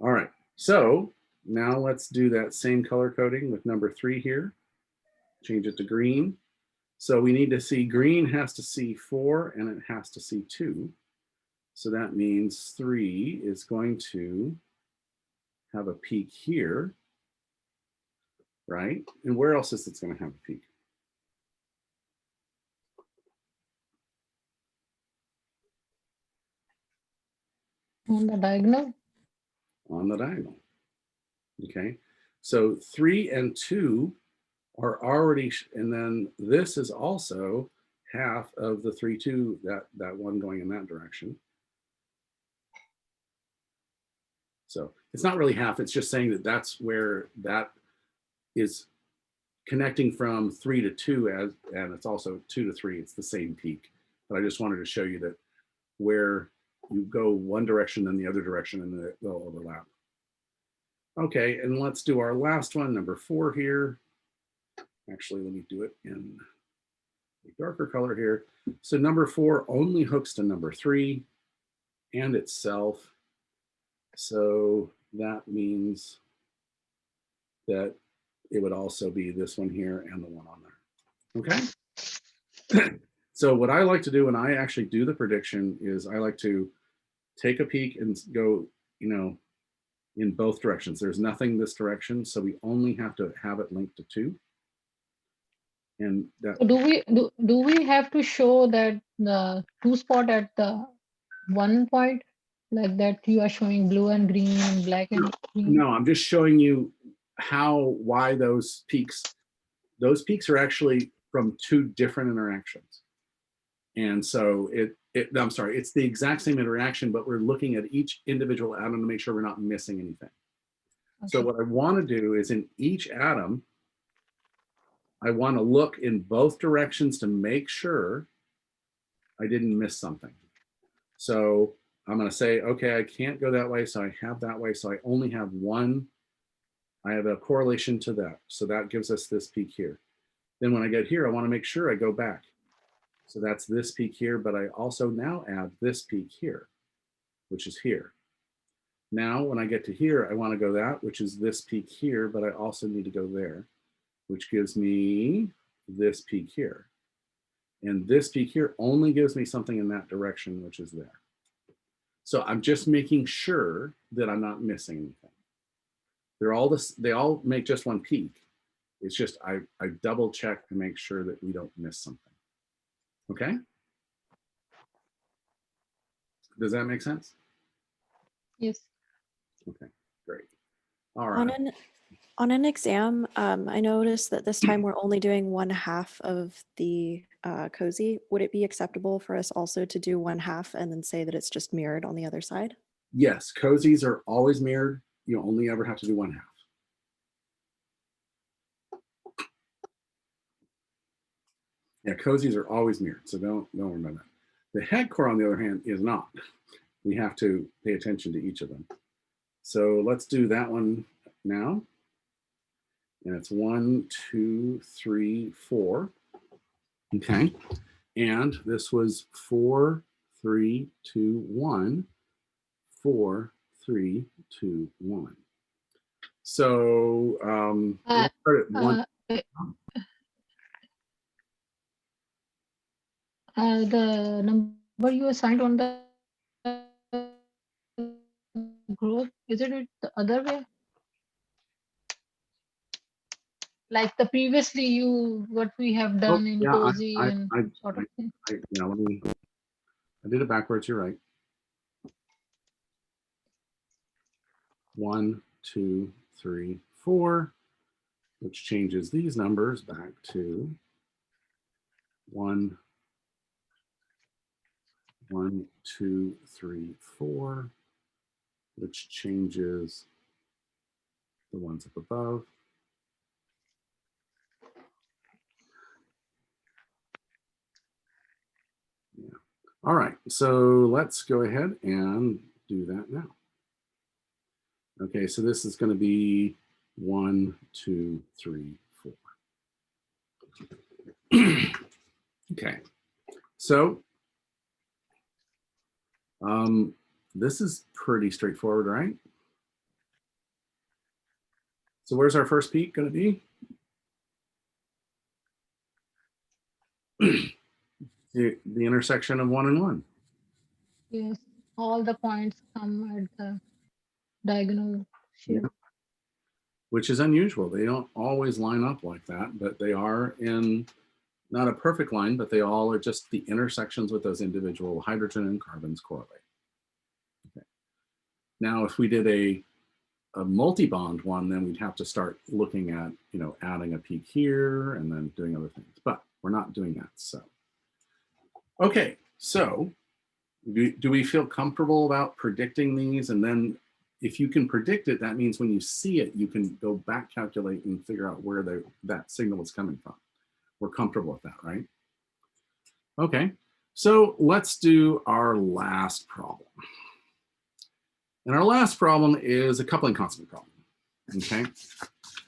All right. So now let's do that same color coding with number 3 here. Change it to green. So we need to see green has to see 4 and it has to see 2. So that means 3 is going to have a peak here, right? And where else is it going to have a peak? On the diagonal. On the diagonal. Okay. So 3 and 2 are already, and then this is also half of the 3, 2, that one going in that direction. So it's not really half, it's just saying that that's where that is connecting from 3 to 2 and it's also 2 to 3, it's the same peak. But I just wanted to show you that where you go one direction then the other direction and they'll overlap. Okay, and let's do our last one, number 4 here. Actually, let me do it in a darker color here. So number 4 only hooks to number 3 and itself. So that means that it would also be this one here and the one on there. Okay. So what I like to do when I actually do the prediction is I like to take a peek and go, in both directions. There's nothing this direction, so we only have to have it linked to 2. And that, So do we have to show that the 2 spot at the 1 point, like that you are showing blue and green and black and green? no, I'm just showing you why those peaks are actually from 2 different interactions. And so I'm sorry, it's the exact same interaction, but we're looking at each individual atom to make sure we're not missing anything. Okay. So what I want to do is in each atom, I want to look in both directions to make sure I didn't miss something. So I'm going to say, okay, I can't go that way, so I have that way. So I only have one. I have a correlation to that. So that gives us this peak here. Then when I get here, I want to make sure I go back. So that's this peak here, but I also now add this peak here, which is here. Now, when I get to here, I want to go that, which is this peak here, but I also need to go there, which gives me this peak here. And this peak here only gives me something in that direction, which is there. So I'm just making sure that I'm not missing anything. They're all this, they all make just one peak. It's just I double check to make sure that we don't miss something. Okay? Does that make sense? Yes. Okay, great. All right. On an exam, I noticed that this time we're only doing 1/2 of the cozy. Would it be acceptable for us also to do 1/2 and then say that it's just mirrored on the other side? Yes, cozies are always mirrored. You only ever have to do 1/2. Yeah, cozies are always mirrored, so don't worry about that. The head core, on the other hand, is not. We have to pay attention to each of them. So let's do that one now. And it's 1, 2, 3, 4. Okay. And this was 4, 3, 2, 1, 4, 3, 2, 1. So let's start at 1. The number you assigned on the group, is it the other way? Like the previously what we have done in yeah, cozy and sort of thing. Yeah, I did it backwards. You're right. 1, 2, 3, 4, which changes these numbers back to 1, 1, 2, 3, 4, which changes the ones up above. Yeah. All right, so let's go ahead and do that now. Okay, so this is going to be 1, 2, 3, 4. Okay, so this is pretty straightforward, right? So where's our first peak going to be? The intersection of 1 and 1. Yes, all the points come at the diagonal shape. Yeah. Which is unusual. They don't always line up like that, but they are in not a perfect line, but they all are just the intersections with those individual hydrogen and carbons correlate. Okay. Now, if we did a multi-bond one, then we'd have to start looking at, you know, adding a peak here and then doing other things, but we're not doing that. So, okay, so do we feel comfortable about predicting these? And then if you can predict it, that means when you see it, you can go back, calculate, and figure out where that signal is coming from. We're comfortable with that, right? Okay, so let's do our last problem. And our last problem is a coupling constant problem, okay?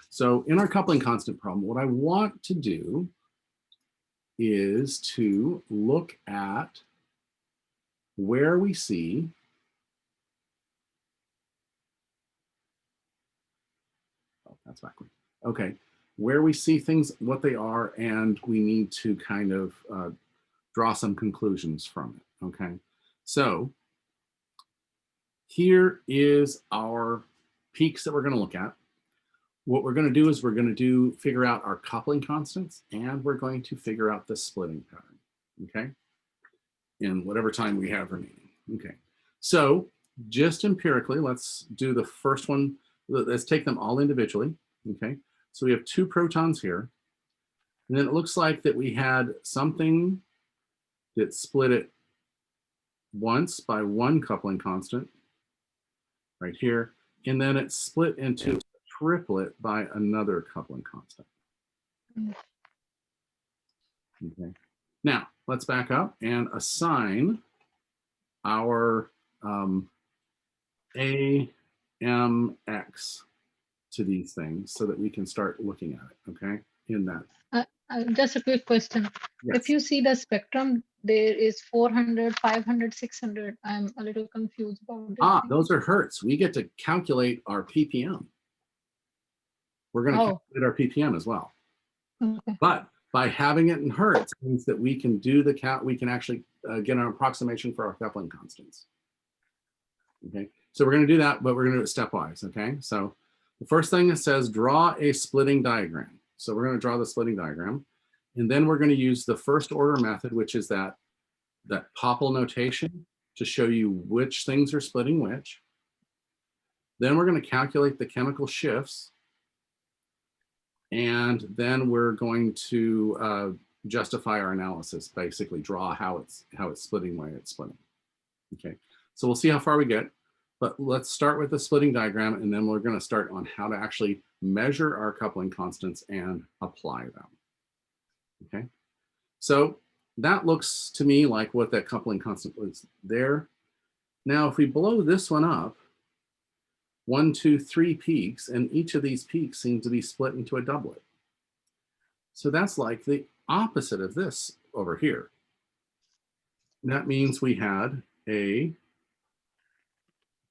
So in our coupling constant problem, what I want to do is to look at where we see that's backward. Okay, where we see things, what they are, and we need to kind of draw some conclusions from it, okay? So here is our peaks that we're gonna look at. What we're gonna do is we're gonna figure out our coupling constants, and we're going to figure out the splitting pattern, okay? In whatever time we have remaining, okay? So just empirically, let's do the first one. Let's take them all individually, okay? So we have 2 protons here. And then it looks like that we had something that split it once by 1 coupling constant right here. And then it split into a triplet by another coupling constant. Okay. Now, let's back up and assign our AMX to these things so that we can start looking at it, okay? In that. Just a quick question. Yes. If you see the spectrum, there is 400, 500, 600. I'm a little confused about this. Ah, those are Hertz. We get to calculate our ppm. We're going to calculate our ppm as well. Okay. But by having it in Hertz means that we can do the count. We can actually get an approximation for our coupling constants. Okay, so we're going to do that, but we're going to do it stepwise. Okay, so the first thing it says, draw a splitting diagram. So we're going to draw the splitting diagram, and then we're going to use the first order method, which is that Poppel notation to show you which things are splitting which. Then we're going to calculate the chemical shifts, and then we're going to justify our analysis, basically draw how it's splitting, why it's splitting. Okay, so we'll see how far we get, but let's start with the splitting diagram, and then we're going to start on how to actually measure our coupling constants and apply them. Okay, so that looks to me like what that coupling constant was there. Now, if we blow this one up, 1, 2, 3 peaks, and each of these peaks seem to be split into a doublet. So that's like the opposite of this over here. That means we had a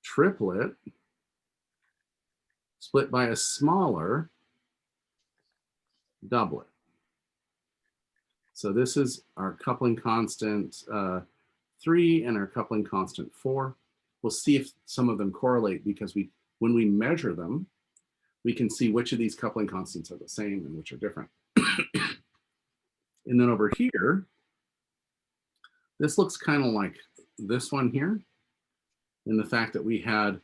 triplet split by a smaller doublet. So this is our coupling constant 3 and our coupling constant 4. We'll see if some of them correlate, because when we measure them, we can see which of these coupling constants are the same and which are different. And then over here, this looks kind of like this one here, in the fact that we had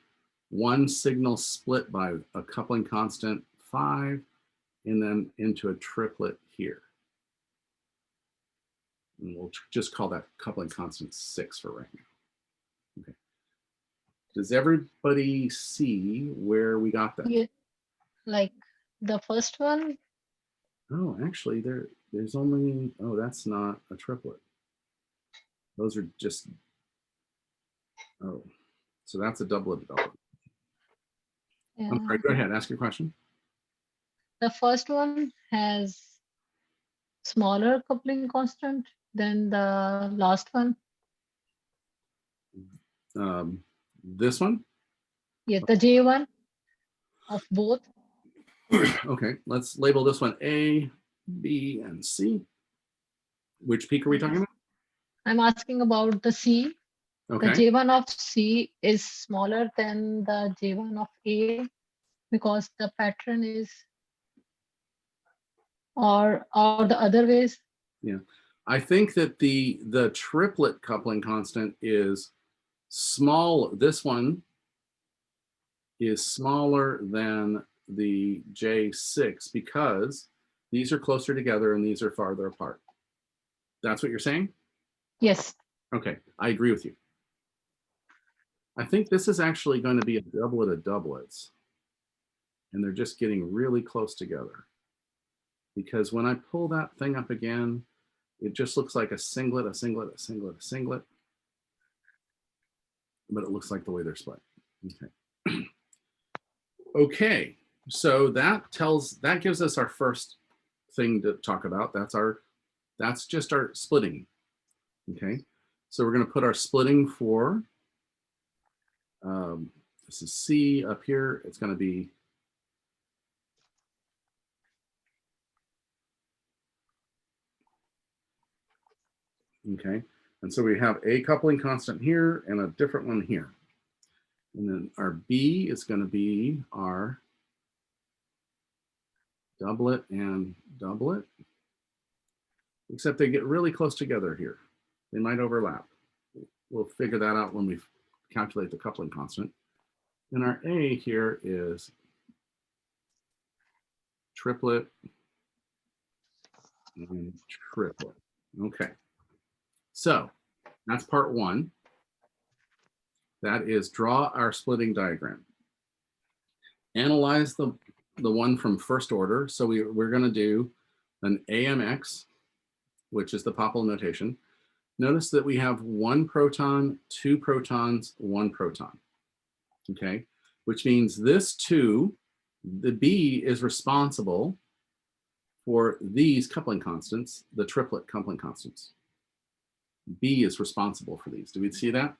one signal split by a coupling constant 5, and then into a triplet here. And we'll just call that coupling constant 6 for right now. Okay. Does everybody see where we got that? Yeah, like the first one. Oh, actually, there's only, oh, that's not a triplet. Those are just, oh, so that's a doublet. Yeah. I'm sorry, go ahead, ask your question. The first one has smaller coupling constant than the last one. This one? Yeah, the J one of both. Okay, let's label this one A, B, and C. Which peak are we talking about? I'm asking about the C. The Okay, J1 of C is smaller than the J1 of A because the pattern is, or the other ways. yeah. I think that the triplet coupling constant is small. This one is smaller than the J6 because these are closer together and these are farther apart. That's what you're saying? Yes. Okay, I agree with you. I think this is actually going to be a doublet of doublets. And they're just getting really close together. Because when I pull that thing up again, it just looks like a singlet, a singlet, a singlet, a singlet. But it looks like the way they're split. Okay. Okay, so that gives us our first thing to talk about. That's just our splitting. Okay, so we're going to put our splitting for this is C up here. It's going to be okay, and so we have a coupling constant here and a different one here, and then our B is going to be our doublet and doublet, except they get really close together here. They might overlap. We'll figure that out when we calculate the coupling constant. And our A here is triplet and triplet. Okay. So that's part one. That is draw our splitting diagram. Analyze the one from first order. So we're going to do an AMX, which is the Poppel notation. Notice that we have 1 proton, 2 protons, 1 proton. Okay, which means this 2, the B is responsible for these coupling constants, the triplet coupling constants. B is responsible for these. Do we see that?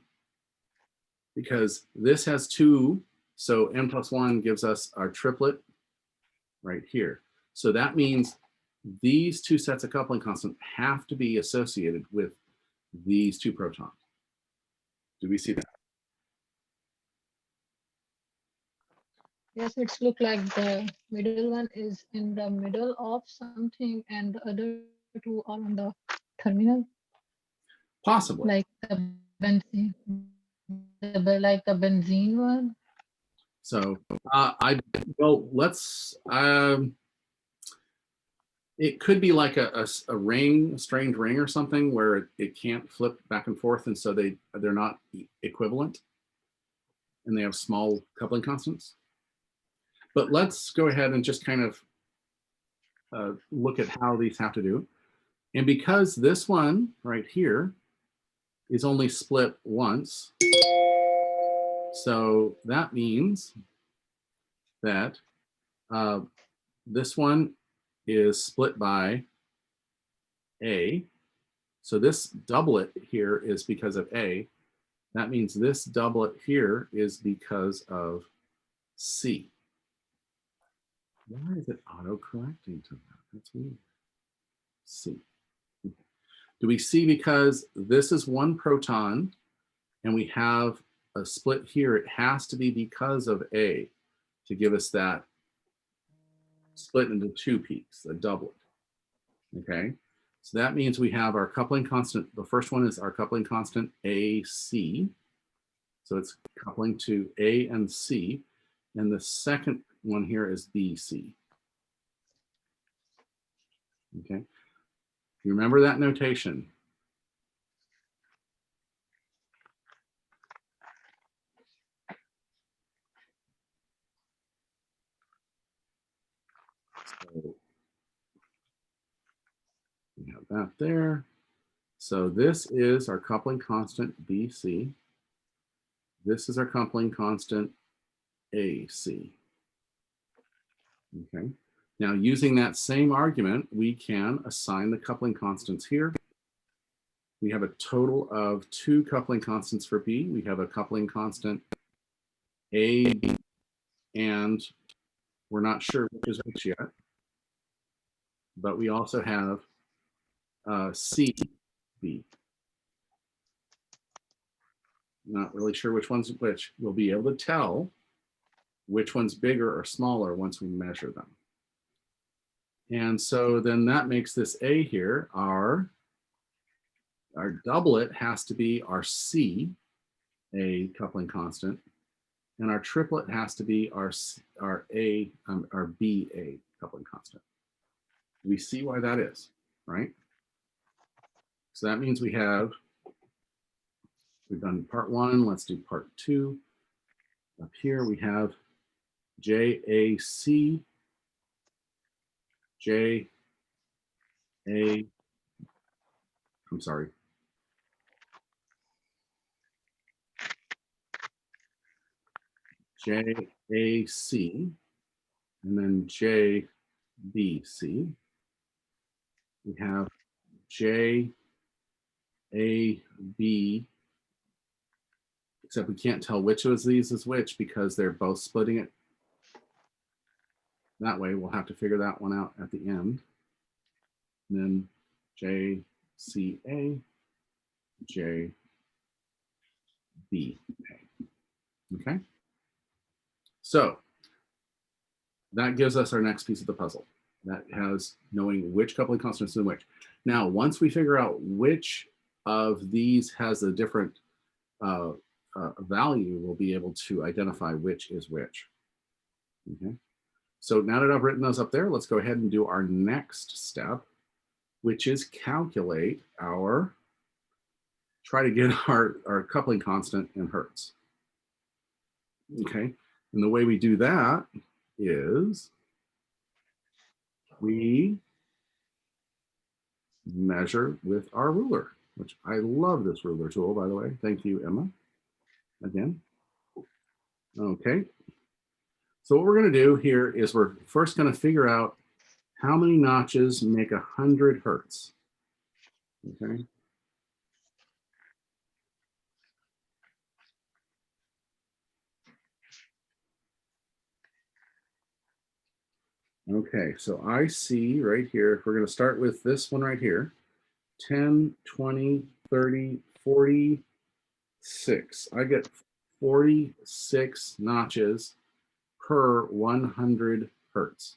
Because this has 2, so n plus 1 gives us our triplet right here. So that means these 2 sets of coupling constant have to be associated with these 2 protons. Do we see that? Yes, it's look like the middle one is in the middle of something and the other 2 are on the terminal. Possibly. Like the benzene, like the benzene one. So let's it could be like a ring, a strange ring or something where it can't flip back and forth, and so they're not equivalent, and they have small coupling constants. But let's go ahead and just kind of look at how these have to do. And because this one right here is only split once, so that means that this one is split by A. So this doublet here is because of A. That means this doublet here is because of C. Why is it auto-correcting to that? That's weird. C. Do we see because this is 1 proton and we have a split here, it has to be because of A to give us that split into 2 peaks, a doublet. Okay, so that means we have our coupling constant. The first one is our coupling constant AC. So it's coupling to A and C. And the second one here is BC. Okay, you remember that notation. So we have that there. So this is our coupling constant BC. This is our coupling constant AC. Okay. Now, using that same argument, we can assign the coupling constants here. We have a total of 2 coupling constants for B. We have a coupling constant A, and we're not sure which is which yet. But we also have C, B. Not really sure which one's which. We'll be able to tell which one's bigger or smaller once we measure them. And so then that makes this A here, our doublet has to be our C, A coupling constant, and our triplet has to be our BA coupling constant. We see why that is, right? So that means we've done part 1, let's do part 2. Up here we have JAC, JAC, and then JBC. We have JAB, except we can't tell which of these is which because they're both splitting it that way. We'll have to figure that one out at the end. And then JCA, JBA. Okay. So that gives us our next piece of the puzzle. That has knowing which coupling constants and which. Now, once we figure out which of these has a different value, we'll be able to identify which is which. Okay. So now that I've written those up there, let's go ahead and do our next step, which is calculate try to get our coupling constant in Hertz. Okay. And the way we do that is we measure with our ruler, which I love this ruler tool, by the way. Thank you, Emma, again. Okay. So what we're going to do here is we're first going to figure out how many notches make 100 Hertz. Okay. Okay, so I see right here, we're going to start with this one right here, 10, 20, 30, 46. I get 46 notches per 100 Hertz.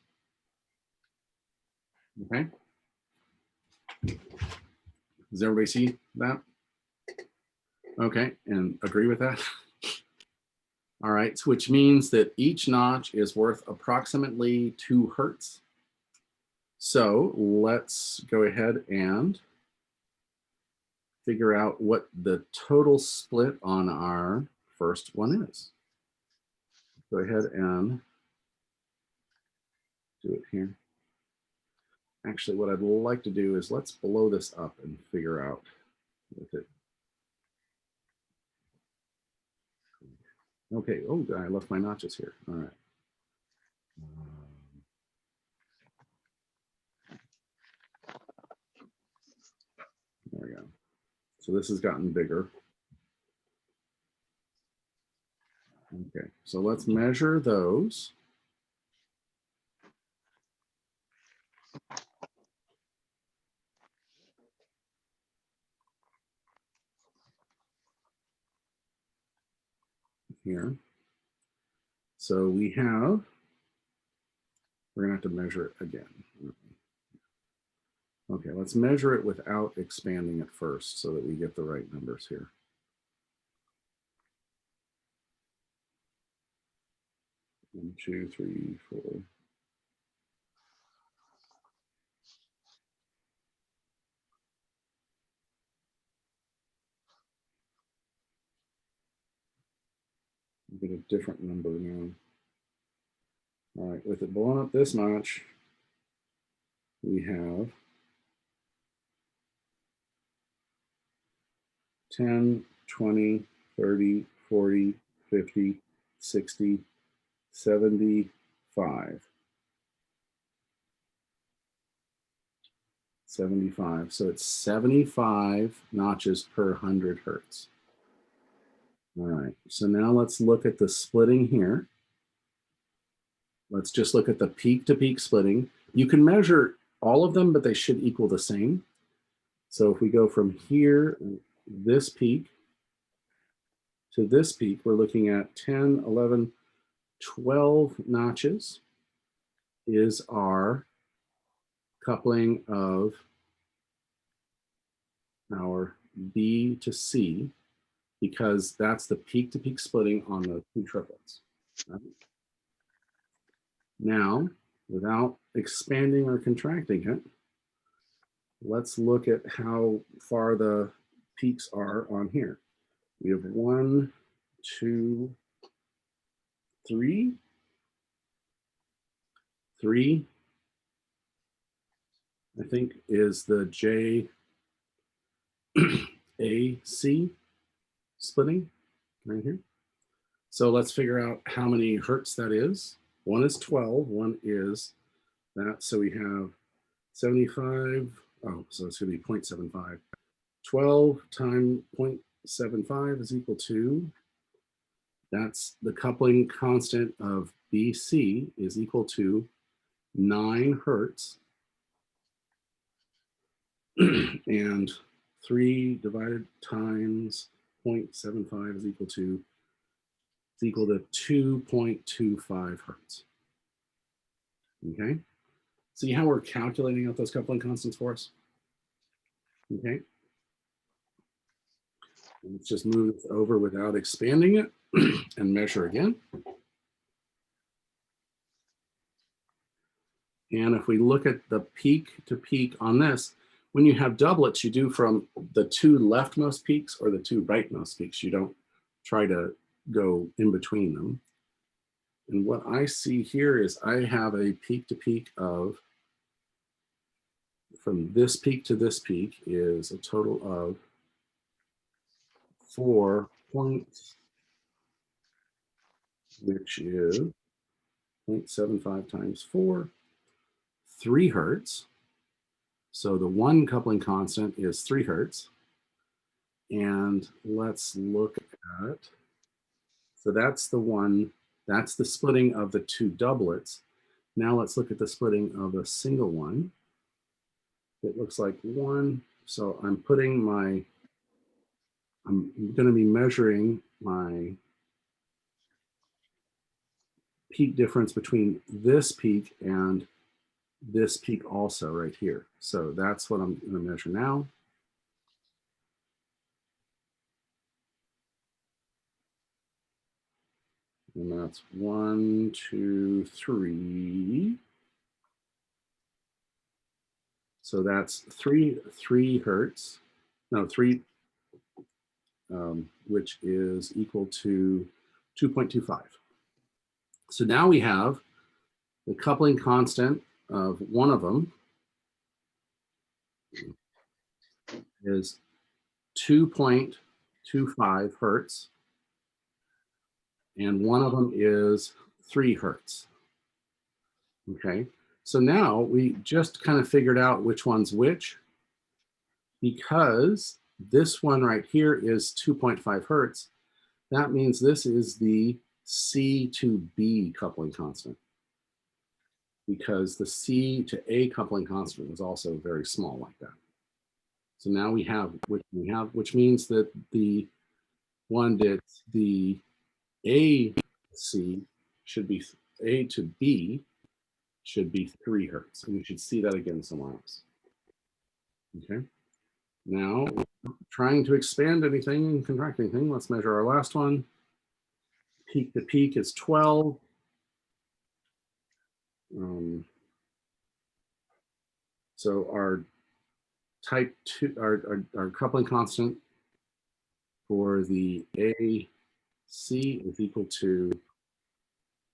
Okay. Does everybody see that? Okay, and agree with that? All right, so which means that each notch is worth approximately 2 Hertz. So let's go ahead and figure out what the total split on our first one is. Go ahead and do it here. Actually, what I'd like to do is let's blow this up and figure out with it. Okay, oh, I left my notches here. All right. There we go. So this has gotten bigger. Okay, so let's measure those. Here. So we're going to have to measure it again. Okay, let's measure it without expanding it first so that we get the right numbers here. One, two, three, four. Get a different number now. All right, with it blowing up this much, we have 10, 20, 30, 40, 50, 60, 75. 75. So it's 75 notches per 100 hertz. All right. So now let's look at the splitting here. Let's just look at the peak to peak splitting. You can measure all of them, but they should equal the same. So if we go from here, this peak to this peak, we're looking at 10, 11, 12 notches is our coupling of our B to C, because that's the peak to peak splitting on the two triplets. Right? Now, without expanding or contracting it, let's look at how far the peaks are on here. We have 1, 2, 3, 3, I think is the JAC splitting right here. So let's figure out how many hertz that is. One is 12, one is that. So we have 75. Oh, so it's going to be 0.75. 12 times 0.75 is equal to, that's the coupling constant of BC is equal to 9 hertz. And 3 divided times 0.75 is equal to 2.25 hertz. Okay. See how we're calculating out those coupling constants for us? Okay. And let's just move this over without expanding it and measure again. And if we look at the peak to peak on this, when you have doublets, you do from the 2 leftmost peaks or the 2 rightmost peaks. You don't try to go in between them. And what I see here is I have a peak to peak of, from this peak to this peak is a total of 4 points, which is 0.75 times 4, 3 hertz. So the one coupling constant is 3 hertz. And let's look at, so that's the one, that's the splitting of the 2 doublets. Now let's look at the splitting of a single one. It looks like 1. So I'm putting my, I'm going to be measuring my peak difference between this peak and this peak also right here. So that's what I'm going to measure now. And that's 1, 2, 3. So that's 3 hertz. No, 3, which is equal to 2.25. So now we have the coupling constant of one of them is 2.25 hertz, and one of them is 3 hertz. Okay, so now we just kind of figured out which one's which, because this one right here is 2.5 hertz. That means this is the C to B coupling constant, because the C to A coupling constant was also very small like that. So now we have, which means that the one that's the AC should be, A to B should be 3 hertz. And we should see that again somewhere else. Okay. Now, trying to expand anything and contract anything, let's measure our last one. Peak to peak is 12. So our type 2, our coupling constant for the AC is equal to,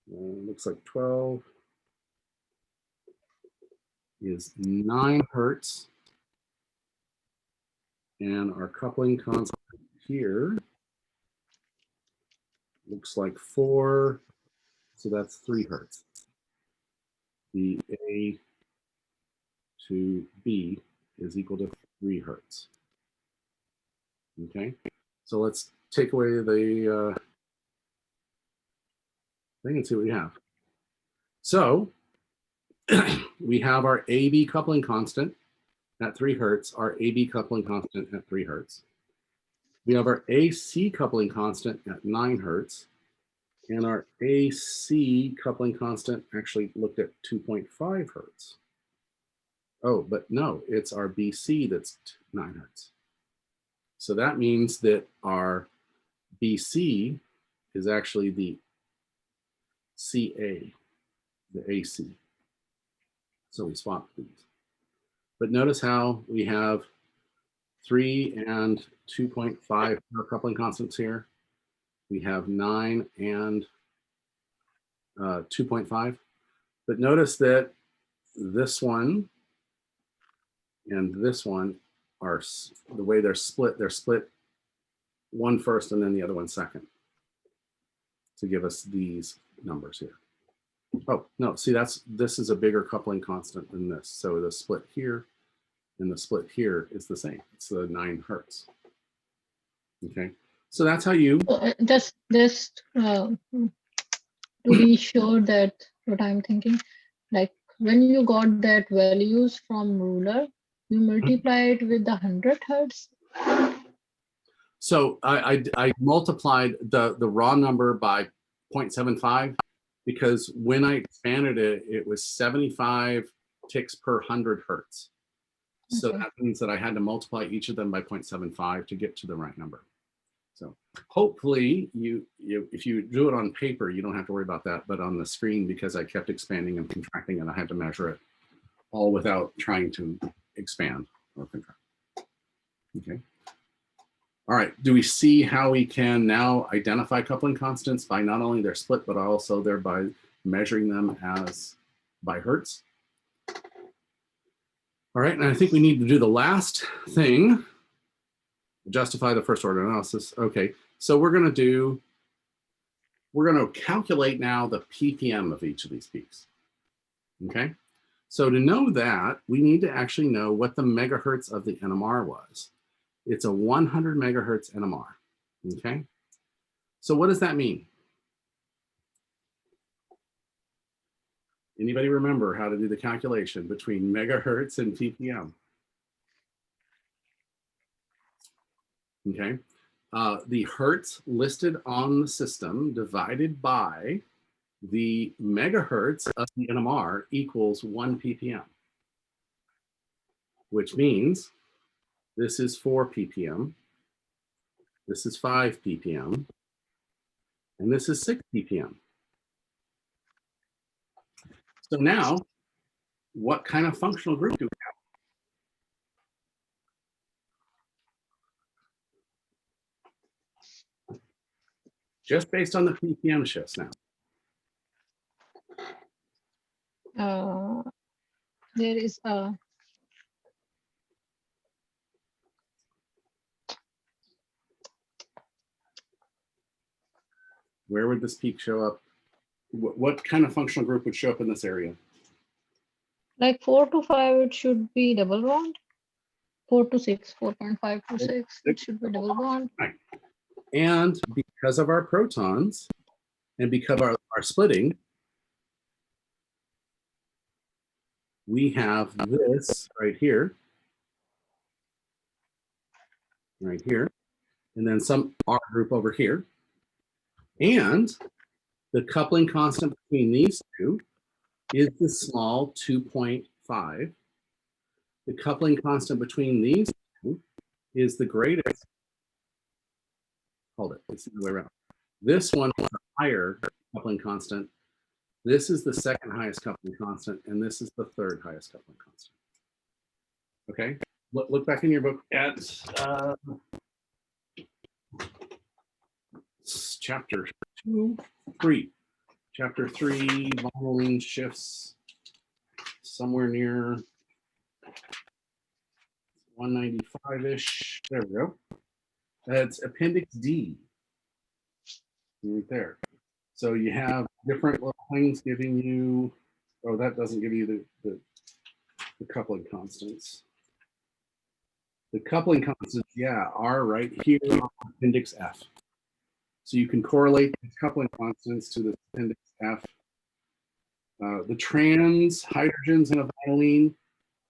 looks like 12. is 9 Hertz. And our coupling constant here looks like 4. So that's 3 Hertz. The A to B is equal to 3 Hertz. Okay, so let's take away the thing and see what we have. So we have our AB coupling constant at 3 Hertz, our AB coupling constant at 3 Hertz. We have our AC coupling constant at 9 Hertz, and our AC coupling constant actually looked at 2.5 Hertz. Oh, but no, it's our BC that's 9 Hertz. So that means that our BC is actually the CA, the AC. So we swap these. But notice how we have 3 and 2.5 coupling constants here. We have 9 and 2.5. But notice that this one and this one are the way they're split one first and then the other one second to give us these numbers here. Oh, no, see, this is a bigger coupling constant than this. So the split here and the split here is the same. It's the 9 Hertz. Okay, so that's how you Just to be sure that what I'm thinking, like when you got that values from ruler, you multiply it with the 100 Hertz. So I multiplied the raw number by 0.75 because when I expanded it, it was 75 ticks per 100 Hertz. So Okay. that means that I had to multiply each of them by 0.75 to get to the right number. So hopefully if you do it on paper, you don't have to worry about that. But on the screen, because I kept expanding and contracting and I had to measure it all without trying to expand or contract. Okay. All right, do we see how we can now identify coupling constants by not only their split, but also thereby measuring them as by Hertz? All right, and I think we need to do the last thing, justify the first order analysis. Okay, so we're going to calculate now the ppm of each of these peaks. Okay, so to know that, we need to actually know what the megahertz of the NMR was. It's a 100 megahertz NMR, okay? So what does that mean? Anybody remember how to do the calculation between megahertz and ppm? Okay, the hertz listed on the system divided by the megahertz of the NMR equals 1 ppm, which means this is 4 ppm, this is 5 ppm, and this is 6 ppm. So now, what kind of functional group do we have? Just based on the ppm shifts now. There is a Where would this peak show up? What kind of functional group would show up in this area? like 4 to 5, it should be double bond. 4 to 6, 4.5 to 6, it should be double bond. Right. And because of our protons and because of our splitting, we have this right here, and then some R group over here. And the coupling constant between these two is the small 2.5. The coupling constant between these two is the greatest. Hold it, it's the other way around. This one is a higher coupling constant. This is the second highest coupling constant, and this is the third highest coupling constant. Okay, look back in your book at chapter 3. Chapter 3, vomeline shifts, somewhere near 195-ish. There we go. That's Appendix D. Right there. So you have different little things giving you, oh, that doesn't give you the coupling constants. The coupling constants, yeah, are right here on Appendix F. So you can correlate the coupling constants to the Appendix F. The trans hydrogens in a vinylene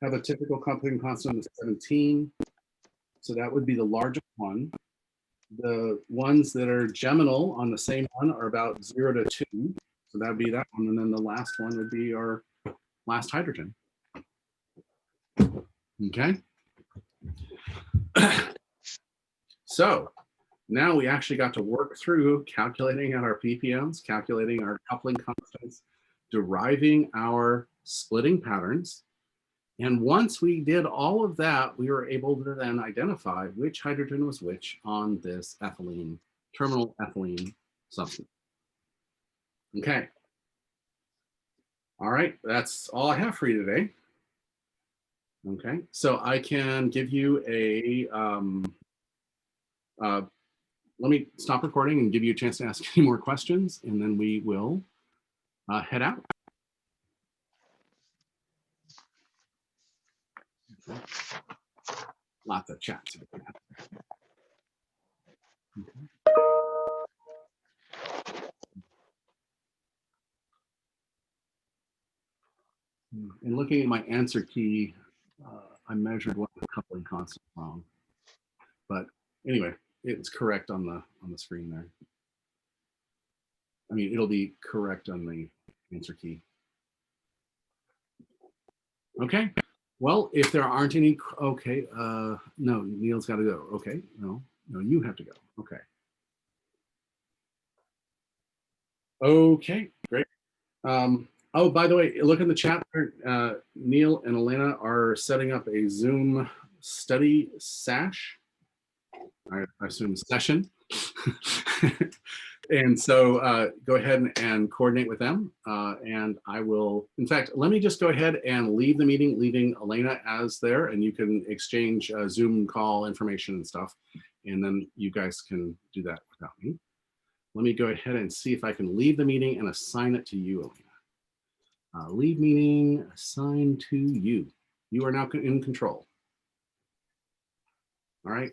have a typical coupling constant of 17. So that would be the largest one. The ones that are geminal on the same one are about 0 to 2. So that would be that one. And then the last one would be our last hydrogen. Okay. So now we actually got to work through calculating out our ppms, calculating our coupling constants, deriving our splitting patterns. And once we did all of that, we were able to then identify which hydrogen was which on this ethylene, terminal ethylene substance. Okay. All right, that's all I have for you today. Okay, so I can give you a, let me stop recording and give you a chance to ask any more questions, and then we will head out. Okay. Lots of chats. Okay. And looking at my answer key, I measured one of the coupling constant wrong, but anyway, it's correct on the screen there. I mean, it'll be correct on the answer key. Okay. Well, if there aren't any, okay. No, Neil's got to go. Okay. No, you have to go. Okay. Okay, great. Oh, by the way, look in the chat. Neil and Elena are setting up a Zoom study sash. I assume session. And so go ahead and coordinate with them. And I will, in fact, let me just go ahead and leave the meeting, leaving Elena as there, and you can exchange Zoom call information and stuff. And then you guys can do that without me. Let me go ahead and see if I can leave the meeting and assign it to you, Elena. Leave meeting, assign to you. You are now in control. All right.